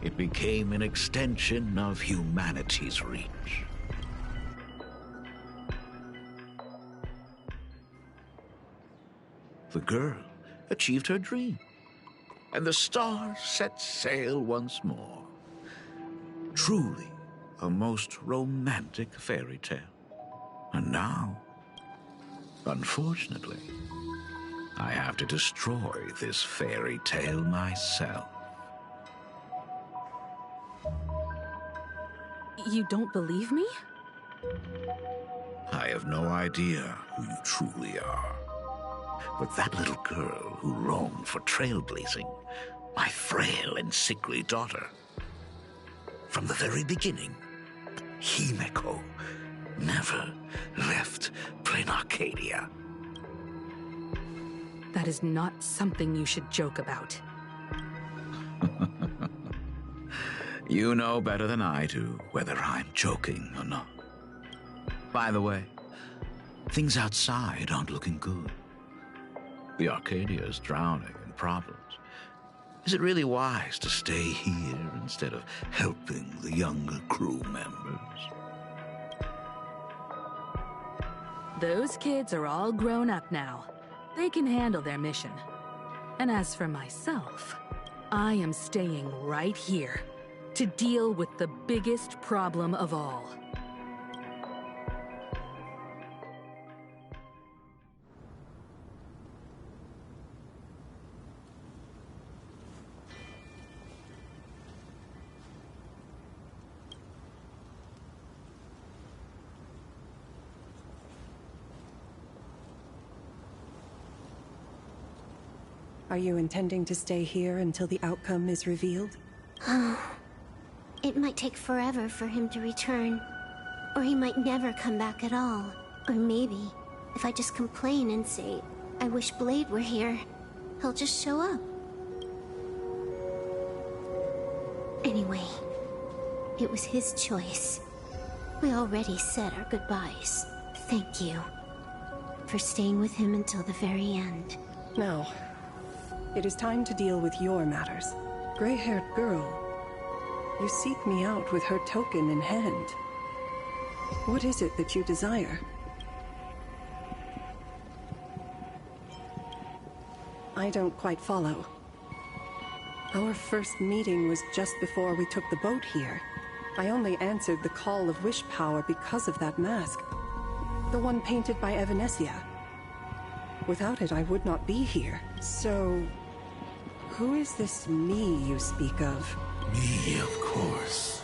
it became an extension of humanity's reach. The girl achieved her dream, and the stars set sail once more. Truly a most romantic fairy tale. And now, unfortunately, I have to destroy this fairy tale myself. You don't believe me? I have no idea who you truly are. But that little girl who roamed for trailblazing, my frail and sickly daughter. From the very beginning, Himeko never left Plain Arcadia. That is not something you should joke about. You know better than I do whether I'm joking or not. By the way, things outside aren't looking good. The Arcadia is drowning in problems. Is it really wise to stay here instead of helping the younger crew members? Those kids are all grown up now. They can handle their mission. And as for myself, I am staying right here to deal with the biggest problem of all. Are you intending to stay here until the outcome is revealed? It might take forever for him to return. Or he might never come back at all. Or maybe, if I just complain and say, I wish Blade were here, he'll just show up. Anyway, it was his choice. We already said our goodbyes. Thank you for staying with him until the very end. Now, it is time to deal with your matters. Gray-haired girl, you seek me out with her token in hand. What is it that you desire? I don't quite follow. Our first meeting was just before we took the boat here. I only answered the call of wish power because of that mask. The one painted by Evanesia. Without it, I would not be here. So, who is this me you speak of? Me, of course.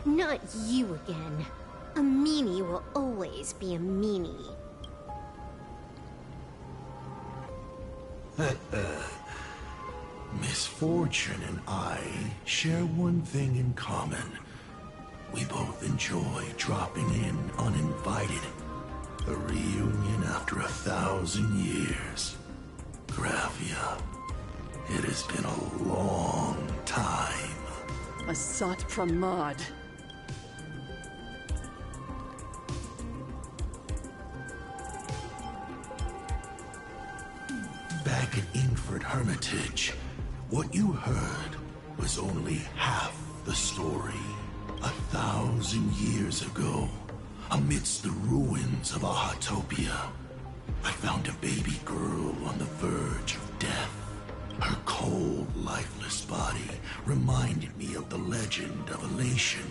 Not you again. A meanie will always be a meanie. Misfortune and I share one thing in common. We both enjoy dropping in uninvited. A reunion after 1,000 years. Graphia, it has been a long time. A Sat Pramad. back at Ingford Hermitage, what you heard was only half the story. 1,000 years ago, amidst the ruins of Ahatopia, I found a baby girl on the verge of death. Her cold, lifeless body reminded me of the legend of Elation.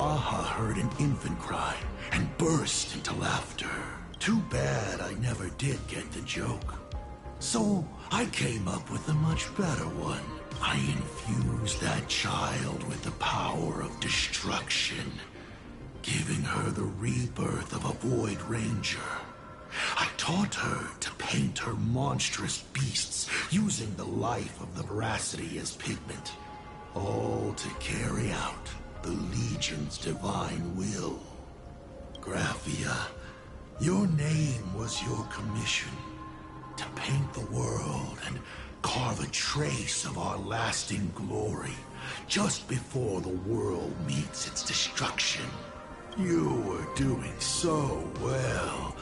Aha heard an infant cry and burst into laughter. Too bad I never did get the joke. So I came up with a much better one. I infused that child with the power of destruction, giving her the rebirth of a Void Ranger. I taught her to paint her monstrous beasts using the life of the veracity as pigment, all to carry out the Legion's divine will. Graphia, your name was your commission, to paint the world and carve a trace of our lasting glory just before the world meets its destruction. You were doing so well,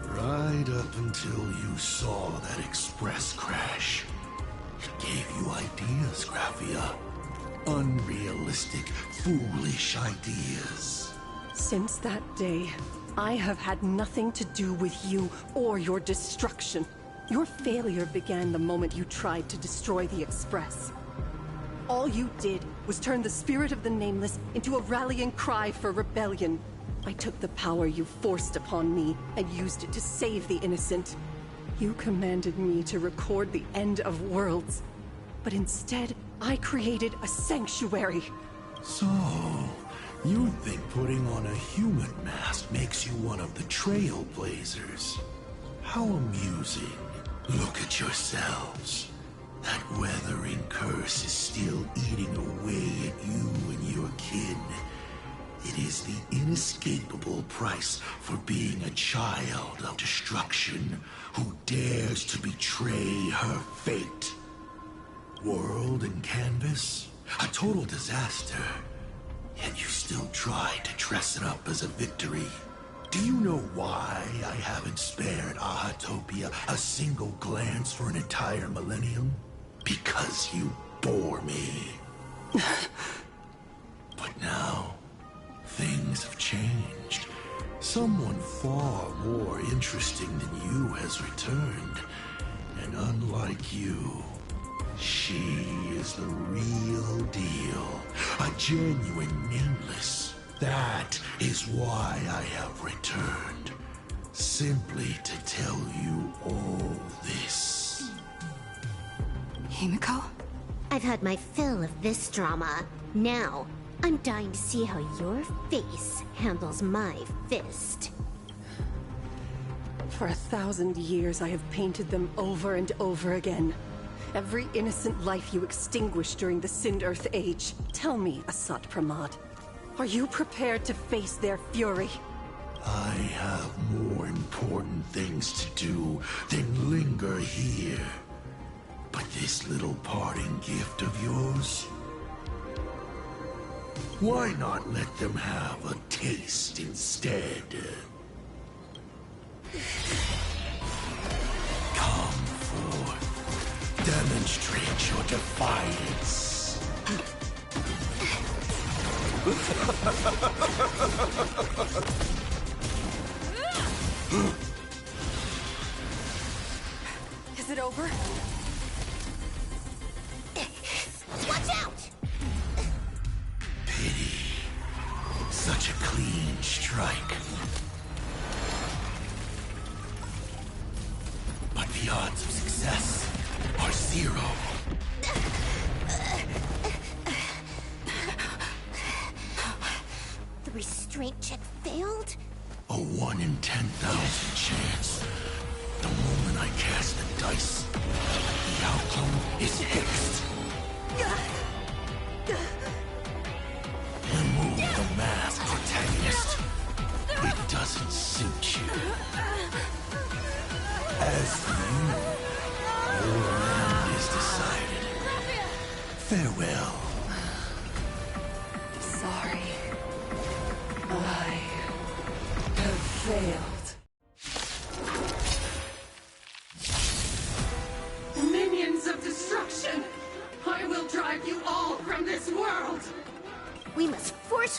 right up until you saw that express crash. It gave you ideas, Graphia. Unrealistic, foolish ideas. Since that day, I have had nothing to do with you or your destruction. Your failure began the moment you tried to destroy the Express. All you did was turn the spirit of the Nameless into a rallying cry for rebellion. I took the power you forced upon me and used it to save the innocent. You commanded me to record the end of worlds, but instead, I created a sanctuary. So, you think putting on a human mask makes you one of the Trailblazers? How amusing. Look at yourselves. That weathering curse is still eating away at you and your kin. It is the inescapable price for being a child of destruction who dares to betray her fate. World and canvas, a total disaster. Yet you still try to dress it up as a victory. Do you know why I haven't spared Ahatopia a single glance for an entire millennium? Because you bore me. But now, things have changed. Someone far more interesting than you has returned. And unlike you, she is the real deal. A genuine Nameless. That is why I have returned. Simply to tell you all this. Himiko? I've had my fill of this drama. Now, I'm dying to see how your face handles my fist. For 1,000 years, I have painted them over and over again. Every innocent life you extinguished during the Sind-Earth Age. Tell me, Asat Pramad, are you prepared to face their fury? I have more important things to do than linger here. But this little parting gift of yours? Why not let them have a taste instead? Come forth. Demonstrate your defiance. Is it over? Watch out! Pity. Such a clean strike. But the odds of success are 0. The restraint check failed? A 1 in 10,000 chance. The moment I cast the dice, the outcome is fixed. Remove the mask, protagonist. It doesn't suit you. As for you, your end is decided. Farewell. Sorry. I have failed.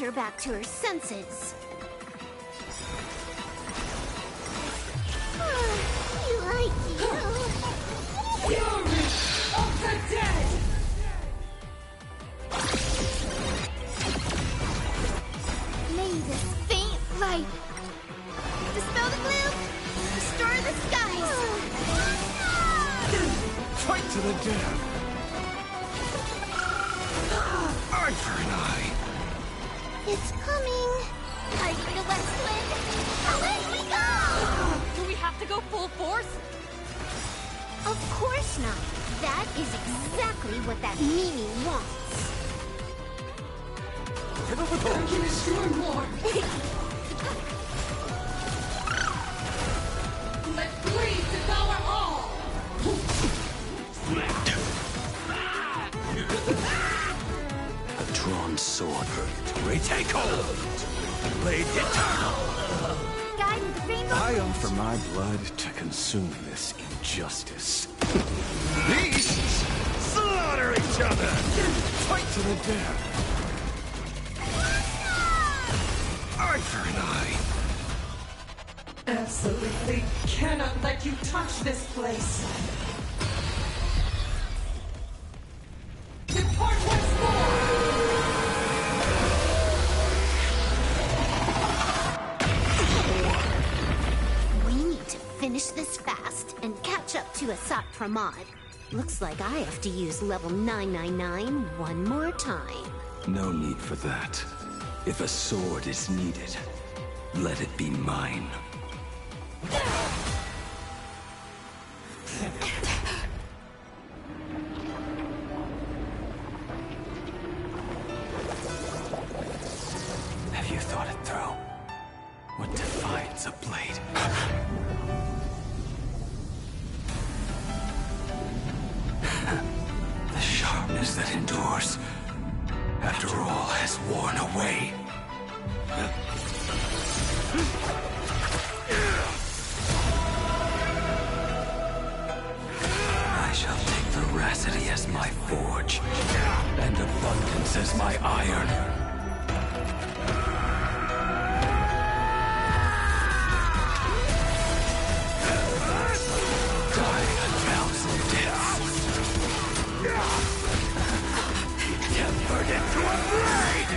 her back to her senses. You like you. Fury of the dead! May this faint light dispel the gloom, restore the skies. Fight to the death! Eye for an eye! It's coming. Are you the West Wind? Away we go! Do we have to go full force? Of course not. That is exactly what that Mimi wants. I can destroy more! Let bleed devour all! A drawn sword. Retake hold! Blade eternal! Guide with the rainbow. I offer my blood to consume this injustice. Beasts slaughter each other! Fight to the death! Eye for an eye! Absolutely cannot let you touch this place! Depart once more! We need to finish this fast and catch up to Asat Pramod. Looks like I have to use level 999 one more time. No need for that. If a sword is needed, let it be mine. Have you thought it through? What defines a blade? The sharpness that endures, after all has worn away. I shall take veracity as my forge, and abundance as my iron. Die a thousand deaths. Tempered into a blade!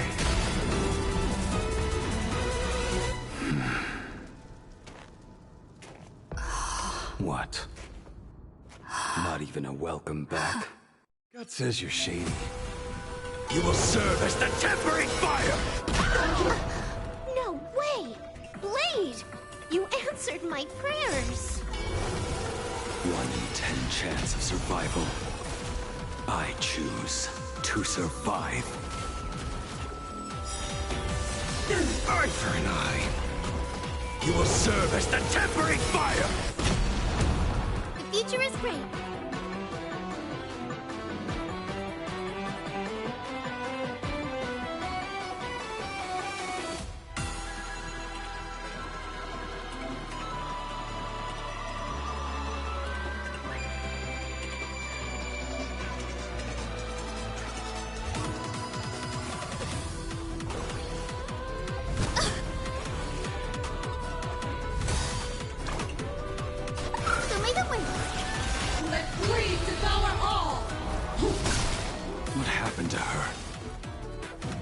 What? Not even a welcome back? God says you're shady. You will serve as the tempering fire! No way! Blade! You answered my prayers! 1 in 10 chance of survival. I choose to survive. Eye for an eye! You will serve as the tempering fire! The future is great. So may the wind. Let bleed devour all! What happened to her?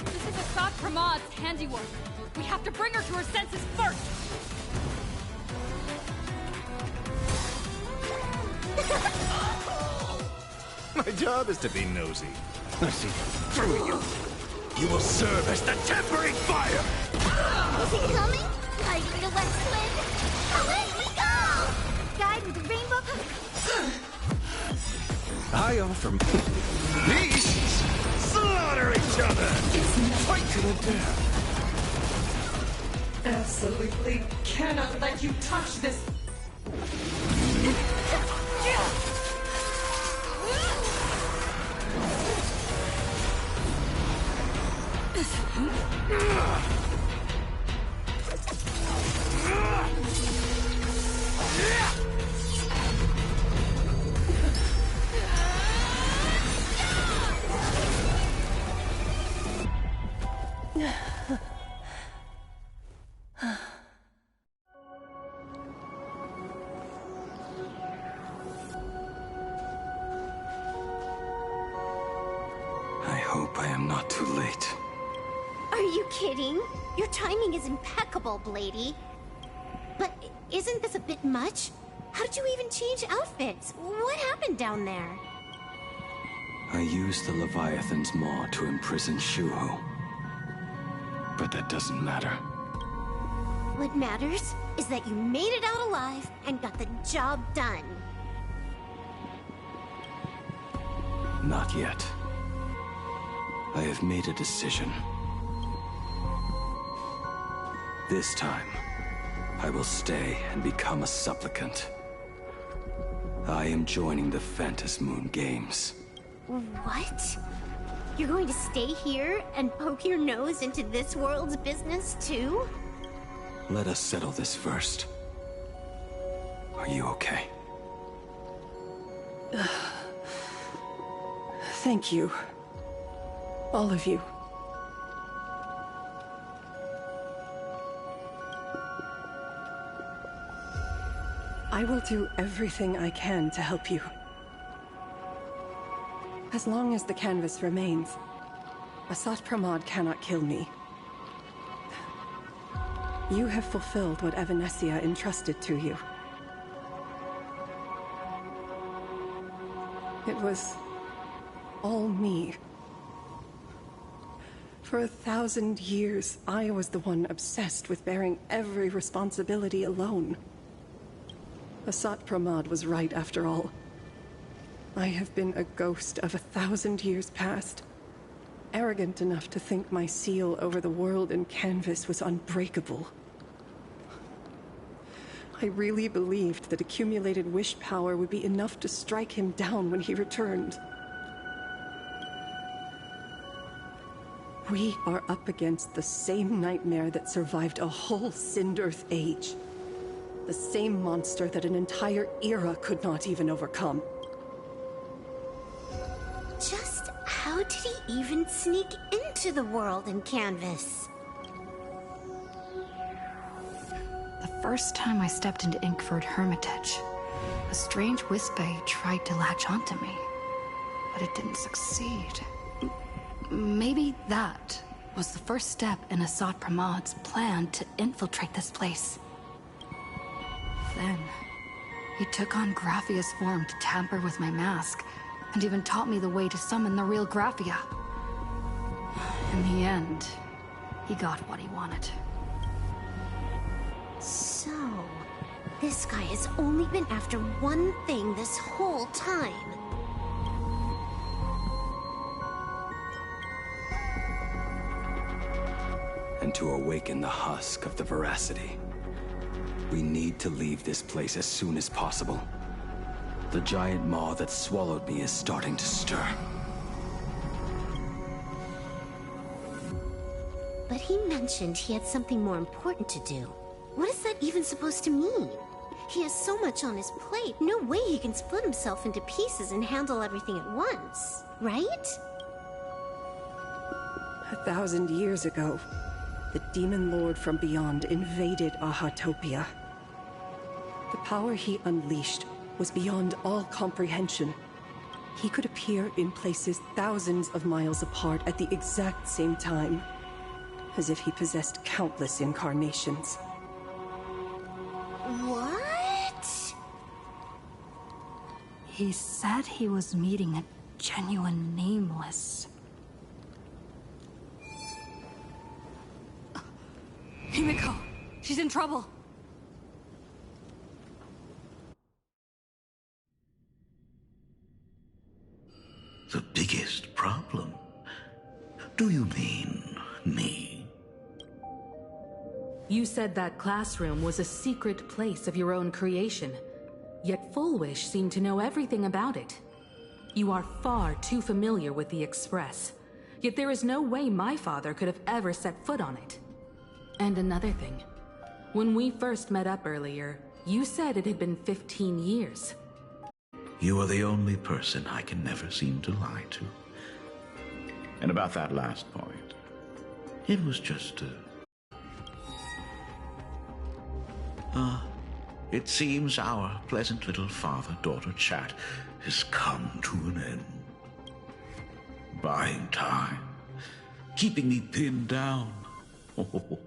This is Asat Pramod's handiwork. We have to bring her to her senses first. My job is to be nosy. I see through you. You will serve as the tempering fire! Is it coming? Are you the West Wind? Away we go! Guide with the rainbow. I offer beasts slaughter each other. Fight to the death. Absolutely cannot let you touch this. not too late. Are you kidding? Your timing is impeccable, Blady. But isn't this a bit much? How did you even change outfits? What happened down there? I used the Leviathan's maw to imprison Shuho. But that doesn't matter. What matters is that you made it out alive and got the job done. Not yet. I have made a decision. This time, I will stay and become a supplicant. I am joining the Phantasmoon Games. What? You're going to stay here and poke your nose into this world's business too? Let us settle this first. Are you okay? Thank you. All of you. I will do everything I can to help you. As long as the canvas remains, Asat Pramod cannot kill me. You have fulfilled what Evanescia entrusted to you. It was all me. For 1,000 years, I was the one obsessed with bearing every responsibility alone. Asat Pramod was right after all. I have been a ghost of 1,000 years past. Arrogant enough to think my seal over the world and canvas was unbreakable. I really believed that accumulated wish power would be enough to strike him down when he returned. We are up against the same nightmare that survived a whole Sindearth age. The same monster that an entire era could not even overcome. Just how did he even sneak into the world in canvas? The first time I stepped into Inkford Hermitage, a strange Wispe tried to latch onto me, but it didn't succeed. Maybe that was the first step in Asat Pramod's plan to infiltrate this place. Then, he took on Graphia's form to tamper with my mask, and even taught me the way to summon the real Graphia. In the end, he got what he wanted. So, this guy has only been after one thing this whole time. And to awaken the husk of the veracity, we need to leave this place as soon as possible. The giant maw that swallowed me is starting to stir. But he mentioned he had something more important to do. What is that even supposed to mean? He has so much on his plate, no way he can split himself into pieces and handle everything at once, right? 1,000 years ago, the Demon Lord from beyond invaded Ahatopia. The power he unleashed was beyond all comprehension. He could appear in places thousands of miles apart at the exact same time, as if he possessed countless incarnations. What? He said he was meeting a genuine nameless. Himiko! She's in trouble! The biggest problem? Do you mean me? You said that classroom was a secret place of your own creation, yet Full Wish seemed to know everything about it. You are far too familiar with the Express, yet there is no way my father could have ever set foot on it. And another thing, when we first met up earlier, you said it had been 15 years. You are the only person I can never seem to lie to. And about that last point, it was just it seems our pleasant little father-daughter chat has come to an end. Buying time keeping me pinned down. Oh,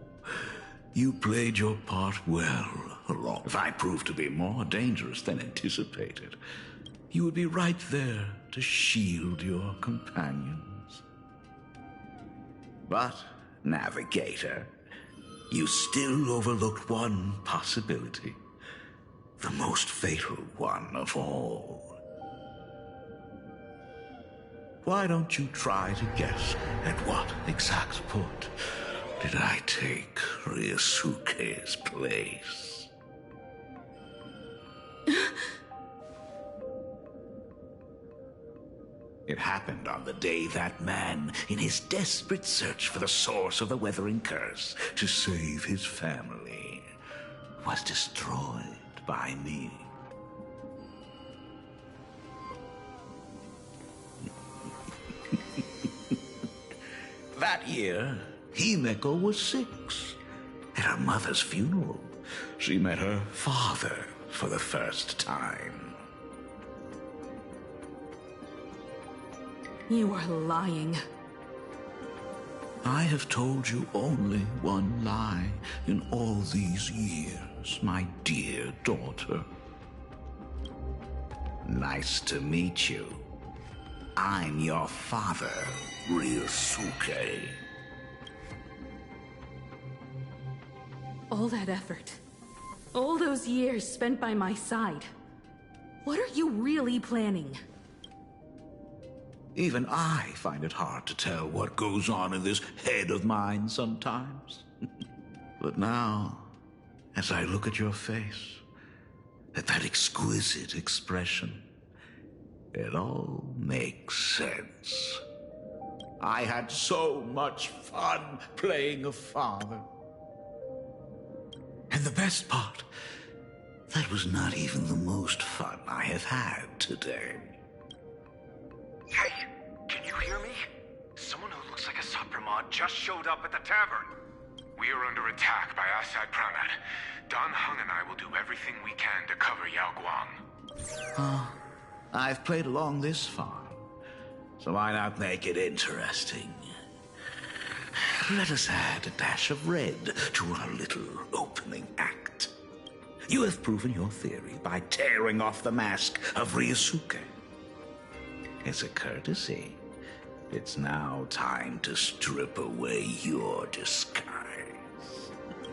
you played your part well, along. If I proved to be more dangerous than anticipated, you would be right there to shield your companions. But, Navigator, you still overlooked one possibility. The most fatal one of all. Why don't you try to guess at what exact point did I take Ryusuke's place? It happened on the day that man, in his desperate search for the source of the Weathering Curse to save his family, was destroyed by me. That year, Himeko was 6. At her mother's funeral, she met her father for the first time. You are lying. I have told you only one lie in all these years, my dear daughter. Nice to meet you. I'm your father, Ryusuke. All that effort, all those years spent by my side. What are you really planning? Even I find it hard to tell what goes on in this head of mine sometimes. But now, as I look at your face, at that exquisite expression, it all makes sense. I had so much fun playing a father. And the best part, that was not even the most fun I have had today. Hey, can you hear me? Someone who looks like a Sapramod just showed up at the tavern. We are under attack by Asai Pranat. Dan Heng and I will do everything we can to cover Yao Guang. I've played along this far, so why not make it interesting? Let us add a dash of red to our little opening act. You have proven your theory by tearing off the mask of Ryusuke. As a courtesy, it's now time to strip away your disguise.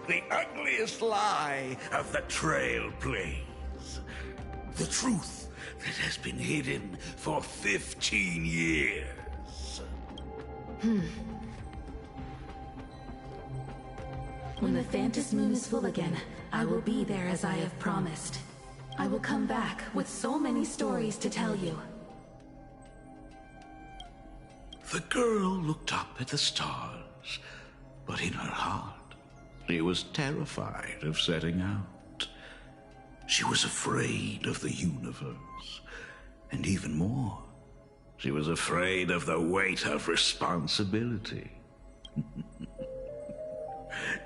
The ugliest lie of the Trail Plains. The truth that has been hidden for 15 years. When the Phantom Moon is full again, I will be there as I have promised. I will come back with so many stories to tell you. The girl looked up at the stars, but in her heart, she was terrified of setting out. She was afraid of the universe, and even more, she was afraid of the weight of responsibility.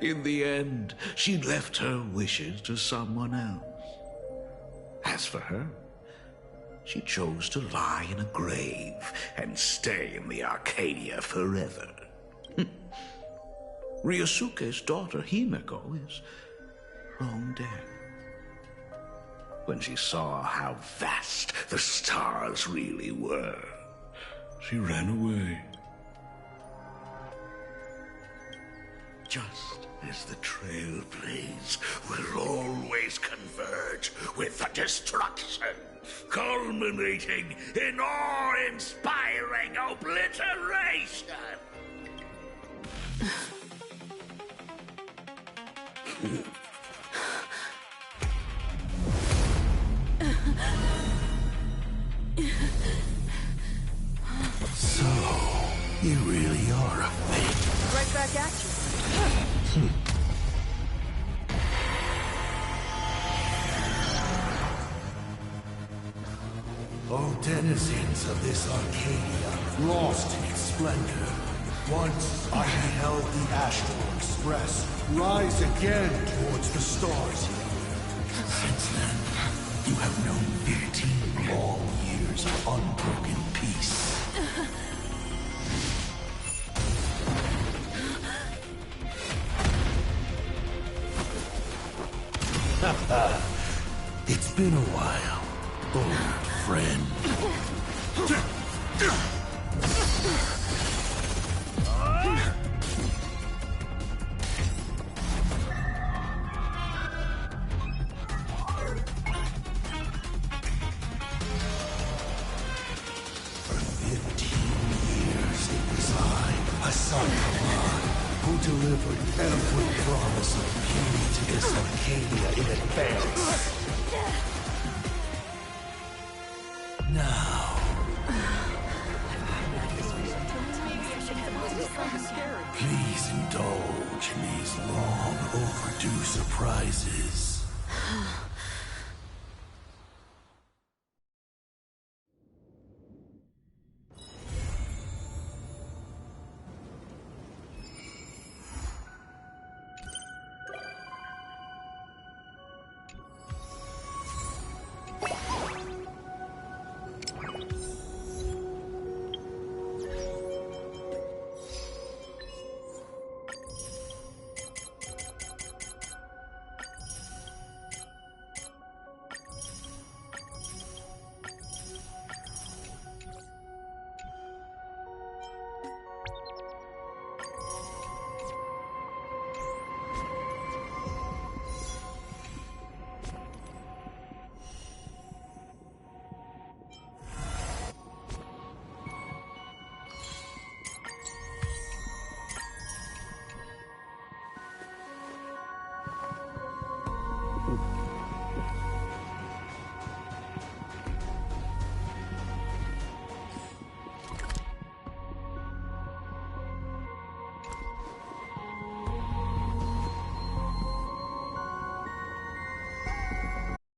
In the end, she left her wishes to someone else. As for her, she chose to lie in a grave and stay in the Arcadia forever. Ryusuke's daughter, Himeko, is long dead. When she saw how vast the stars really were, she ran away. Just as the Trail Plains will always converge with the destruction, culminating in awe-inspiring obliteration. So, you really are a fake. Right back at you. O denizens of this Arcadia, lost in its splendor, once I beheld the Astral Express rise again towards the stars. Since then, you have known 15 long years of unbroken peace. It's been a while, old friend. For 15 years it was I, Hassan Khan, who delivered every promise of beauty to this Arcadia in advance. Now, please indulge in these long overdue surprises.